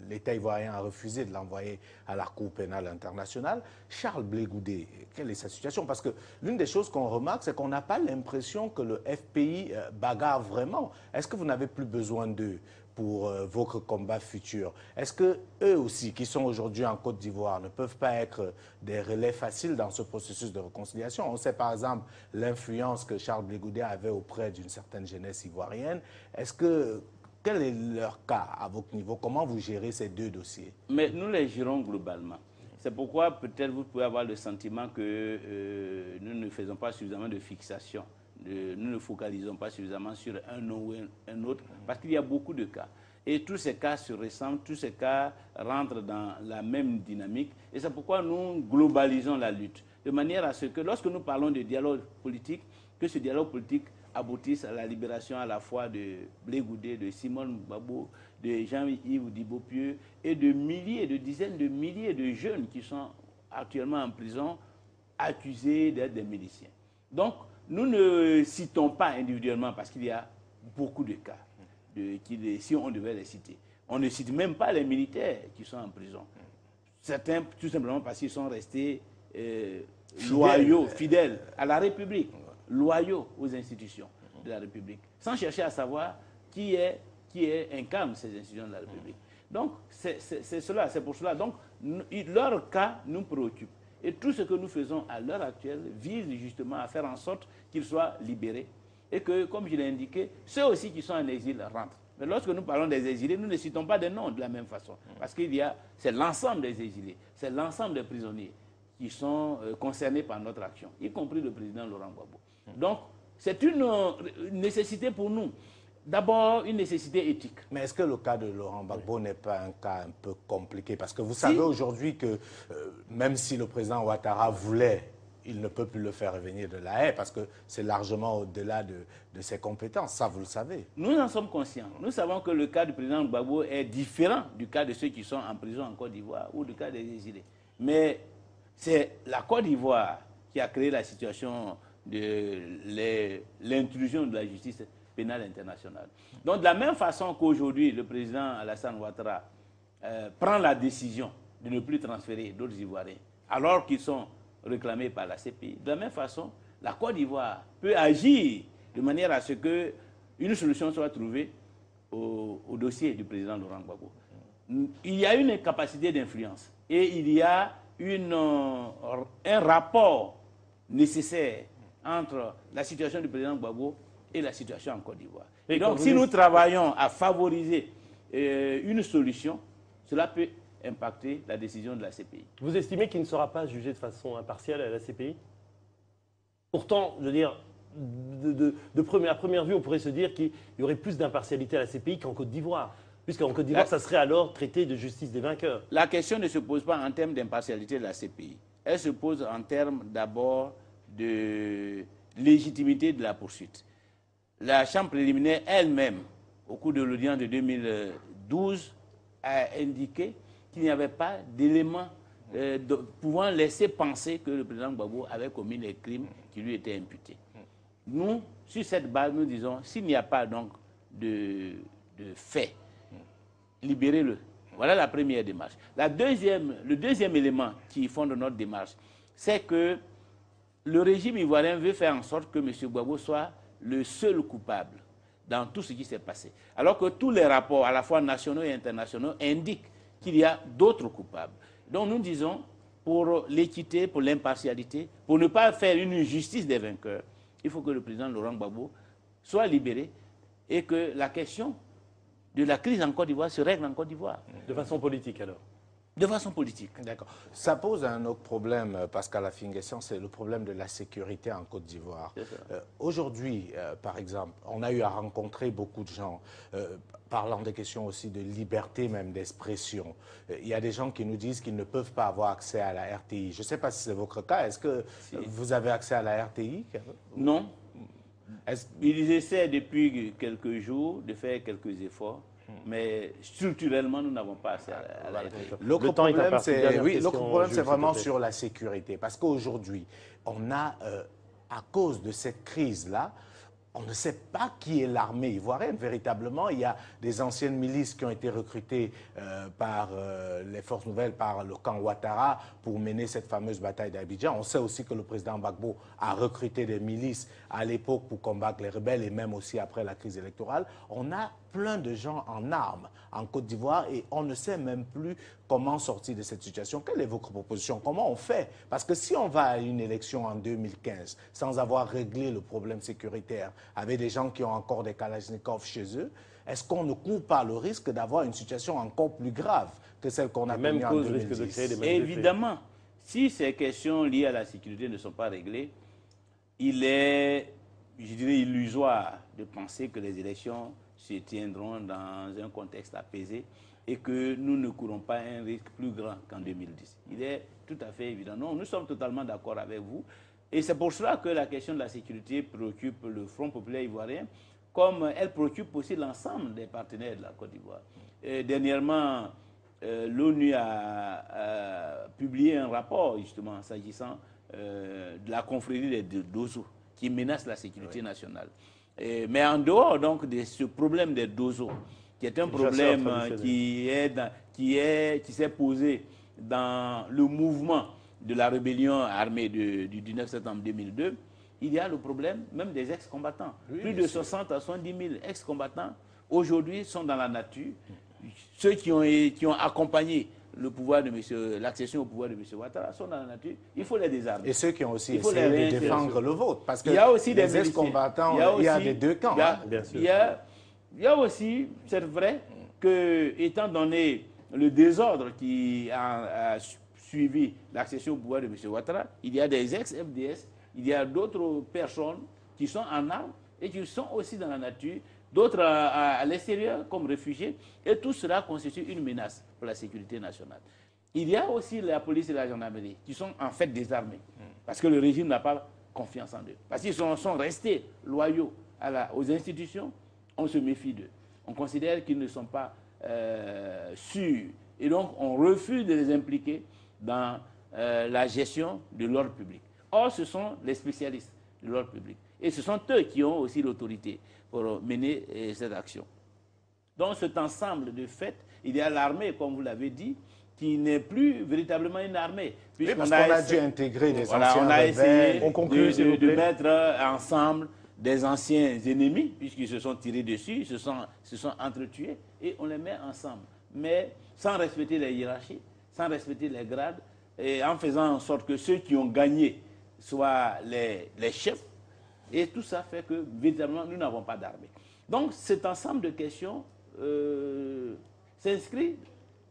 l'État ivoirien a refusé de l'envoyer à la Cour pénale internationale. Charles Blé Goudé, quelle est sa situation? Parce que l'une des choses qu'on remarque, c'est qu'on n'a pas l'impression que le FPI bagarre vraiment. Est-ce que vous n'avez plus besoin d'eux pour votre combat futur? Est-ce que eux aussi, qui sont aujourd'hui en Côte d'Ivoire, ne peuvent pas être des relais faciles dans ce processus de réconciliation? On sait par exemple l'influence que Charles Blé Goudé avait auprès d'une certaine jeunesse ivoirienne. Quel est leur cas à votre niveau? Comment vous gérez ces deux dossiers? Mais nous les gérons globalement. C'est pourquoi peut-être vous pouvez avoir le sentiment que nous ne faisons pas suffisamment de fixation. Nous ne focalisons pas suffisamment sur un nom ou un autre, parce qu'il y a beaucoup de cas. Et tous ces cas se ressemblent, tous ces cas rentrent dans la même dynamique. Et c'est pourquoi nous globalisons la lutte, de manière à ce que lorsque nous parlons de dialogue politique, que ce dialogue politique aboutisse à la libération à la fois de Blé Goudé, de Simone Gbagbo, de Jean-Yves Dibopieux et de milliers, de dizaines de milliers de jeunes qui sont actuellement en prison, accusés d'être des miliciens. Donc, nous ne citons pas individuellement parce qu'il y a beaucoup de cas, si on devait les citer. On ne cite même pas les militaires qui sont en prison. Certains, tout simplement parce qu'ils sont restés loyaux, fidèles à la République, loyaux aux institutions de la République, sans chercher à savoir qui incarne ces institutions de la République. Donc, c'est cela, c'est pour cela. Donc, leur cas nous préoccupe. Et tout ce que nous faisons à l'heure actuelle vise justement à faire en sorte qu'ils soient libérés. Et que, comme je l'ai indiqué, ceux aussi qui sont en exil rentrent. Mais lorsque nous parlons des exilés, nous ne citons pas des noms de la même façon. Parce c'est l'ensemble des exilés, c'est l'ensemble des prisonniers qui sont concernés par notre action, y compris le président Laurent Gbagbo. Donc, c'est une nécessité pour nous. D'abord, une nécessité éthique. Mais est-ce que le cas de Laurent Gbagbo n'est pas un cas un peu compliqué? Parce que vous savez aujourd'hui que même si le président Ouattara voulait il ne peut plus le faire revenir de La Haye parce que c'est largement au-delà de ses compétences. Ça, vous le savez. Nous en sommes conscients. Nous savons que le cas du président Gbagbo est différent du cas de ceux qui sont en prison en Côte d'Ivoire ou du cas des exilés. Mais c'est la Côte d'Ivoire qui a créé la situation de l'intrusion de la justice pénale internationale. Donc, de la même façon qu'aujourd'hui, le président Alassane Ouattara prend la décision de ne plus transférer d'autres Ivoiriens, alors qu'ils sont réclamés par la CPI, de la même façon, la Côte d'Ivoire peut agir de manière à ce qu'une solution soit trouvée au dossier du président Laurent Gbagbo. Il y a une capacité d'influence et il y a un rapport nécessaire entre la situation du président Gbagbo et la situation en Côte d'Ivoire. Et donc, si nous travaillons à favoriser une solution, cela peut impacter la décision de la CPI. Vous estimez qu'il ne sera pas jugé de façon impartiale à la CPI? Pourtant, je veux dire, à première vue, on pourrait se dire qu'il y aurait plus d'impartialité à la CPI qu'en Côte d'Ivoire. Puisqu'en Côte d'Ivoire, ça serait alors traité de justice des vainqueurs. La question ne se pose pas en termes d'impartialité de la CPI. Elle se pose en termes d'abord de légitimité de la poursuite. La Chambre préliminaire elle-même, au cours de l'audience de 2012, a indiqué qu'il n'y avait pas d'éléments pouvant laisser penser que le président Gbagbo avait commis les crimes qui lui étaient imputés. Nous, sur cette base, nous disons, s'il n'y a pas donc de fait, libérez-le. Voilà la première démarche. Le deuxième élément qui fonde notre démarche, c'est que le régime ivoirien veut faire en sorte que M. Gbagbo soit le seul coupable dans tout ce qui s'est passé. Alors que tous les rapports, à la fois nationaux et internationaux, indiquent qu'il y a d'autres coupables. Donc nous disons, pour l'équité, pour l'impartialité, pour ne pas faire une justice des vainqueurs, il faut que le président Laurent Gbagbo soit libéré et que la question de la crise en Côte d'Ivoire se règle en Côte d'Ivoire. De façon politique alors? De façon politique. D'accord. Ça pose un autre problème, Pascal Afingessian, c'est le problème de la sécurité en Côte d'Ivoire. Aujourd'hui, par exemple, on a eu à rencontrer beaucoup de gens, parlant des questions aussi de liberté même d'expression. Il y a des gens qui nous disent qu'ils ne peuvent pas avoir accès à la RTI. Je ne sais pas si c'est votre cas. Est-ce que vous avez accès à la RTI? Non. Ils essaient depuis quelques jours de faire quelques efforts. Mais structurellement, nous n'avons pas accès à la RTI. L'autre problème, c'est vraiment sur la sécurité. Parce qu'aujourd'hui, on a, à cause de cette crise-là, on ne sait pas qui est l'armée ivoirienne. Véritablement, il y a des anciennes milices qui ont été recrutées par les forces nouvelles, par le camp Ouattara, pour mener cette fameuse bataille d'Abidjan. On sait aussi que le président Gbagbo a recruté des milices à l'époque pour combattre les rebelles et même aussi après la crise électorale. On a plein de gens en armes en Côte d'Ivoire et on ne sait même plus comment sortir de cette situation. Quelle est votre proposition? Comment on fait? Parce que si on va à une élection en 2015 sans avoir réglé le problème sécuritaire, avec des gens qui ont encore des Kalachnikov chez eux, est-ce qu'on ne court pas le risque d'avoir une situation encore plus grave que celle qu'on a connue en 2010? Évidemment, si ces questions liées à la sécurité ne sont pas réglées, il est, je dirais, illusoire de penser que les élections se tiendront dans un contexte apaisé et que nous ne courons pas un risque plus grand qu'en 2010. Il est tout à fait évident. Non, nous sommes totalement d'accord avec vous. Et c'est pour cela que la question de la sécurité préoccupe le Front populaire ivoirien, comme elle préoccupe aussi l'ensemble des partenaires de la Côte d'Ivoire. Dernièrement, l'ONU a publié un rapport, justement, s'agissant de la confrérie des Dosso, qui menace la sécurité nationale. Mais en dehors donc de ce problème des Dosso, qui est un problème qui s'est posé dans le mouvement de la rébellion armée du 19 septembre 2002, il y a le problème même des ex-combattants. Oui, plus de 60 à 70 000 ex-combattants aujourd'hui sont dans la nature. Ceux qui ont accompagné le pouvoir de l'accession au pouvoir de M. Ouattara sont dans la nature. Il faut les désarmer. Et ceux qui ont aussi essayé de défendre le vôtre. Parce qu'il y a aussi des ex-combattants, il y a des deux camps. Il y a aussi, c'est vrai, que étant donné le désordre qui a suivi l'accession au pouvoir de M. Ouattara, il y a des ex-FDS, il y a d'autres personnes qui sont en armes et qui sont aussi dans la nature, d'autres à l'extérieur comme réfugiés, et tout cela constitue une menace pour la sécurité nationale. il y a aussi la police et la gendarmerie qui sont en fait désarmés. Parce que le régime n'a pas confiance en eux. Parce qu'ils sont restés loyaux aux institutions, on se méfie d'eux. On considère qu'ils ne sont pas sûrs. Et donc, on refuse de les impliquer dans la gestion de l'ordre public. Or, ce sont les spécialistes de l'ordre public. Et ce sont eux qui ont aussi l'autorité pour mener cette action. Dans cet ensemble de faits, il y a l'armée, comme vous l'avez dit, qui n'est plus véritablement une armée. Oui, parce qu'on a dû intégrer des anciens on a essayé de mettre ensemble des anciens ennemis, puisqu'ils se sont tirés dessus, se sont entretués, et on les met ensemble. Mais sans respecter les hiérarchies, sans respecter les grades, et en faisant en sorte que ceux qui ont gagné soient les chefs. Et tout ça fait que, véritablement, nous n'avons pas d'armée. Donc, cet ensemble de questions s'inscrit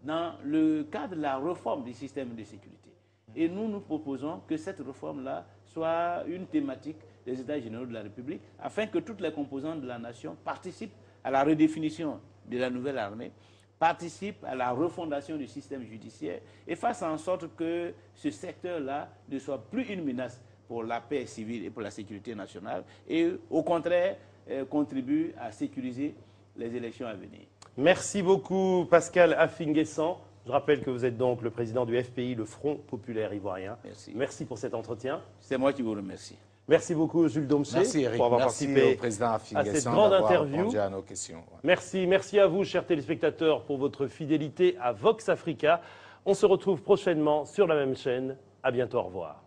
dans le cadre de la réforme du système de sécurité. Et nous proposons que cette réforme-là soit une thématique des États généraux de la République, afin que toutes les composantes de la nation participent à la redéfinition de la nouvelle armée, participent à la refondation du système judiciaire et fassent en sorte que ce secteur-là ne soit plus une menace pour la paix civile et pour la sécurité nationale, et au contraire contribue à sécuriser les élections à venir. Merci beaucoup Pascal Affi-N'Guessan. Je rappelle que vous êtes donc le président du FPI, le Front Populaire Ivoirien. Merci. Merci pour cet entretien. C'est moi qui vous remercie. Merci beaucoup Jules Domcé pour avoir participé au président à cette grande interview. À nos questions. Merci à vous chers téléspectateurs pour votre fidélité à Vox Africa. On se retrouve prochainement sur la même chaîne. À bientôt, au revoir.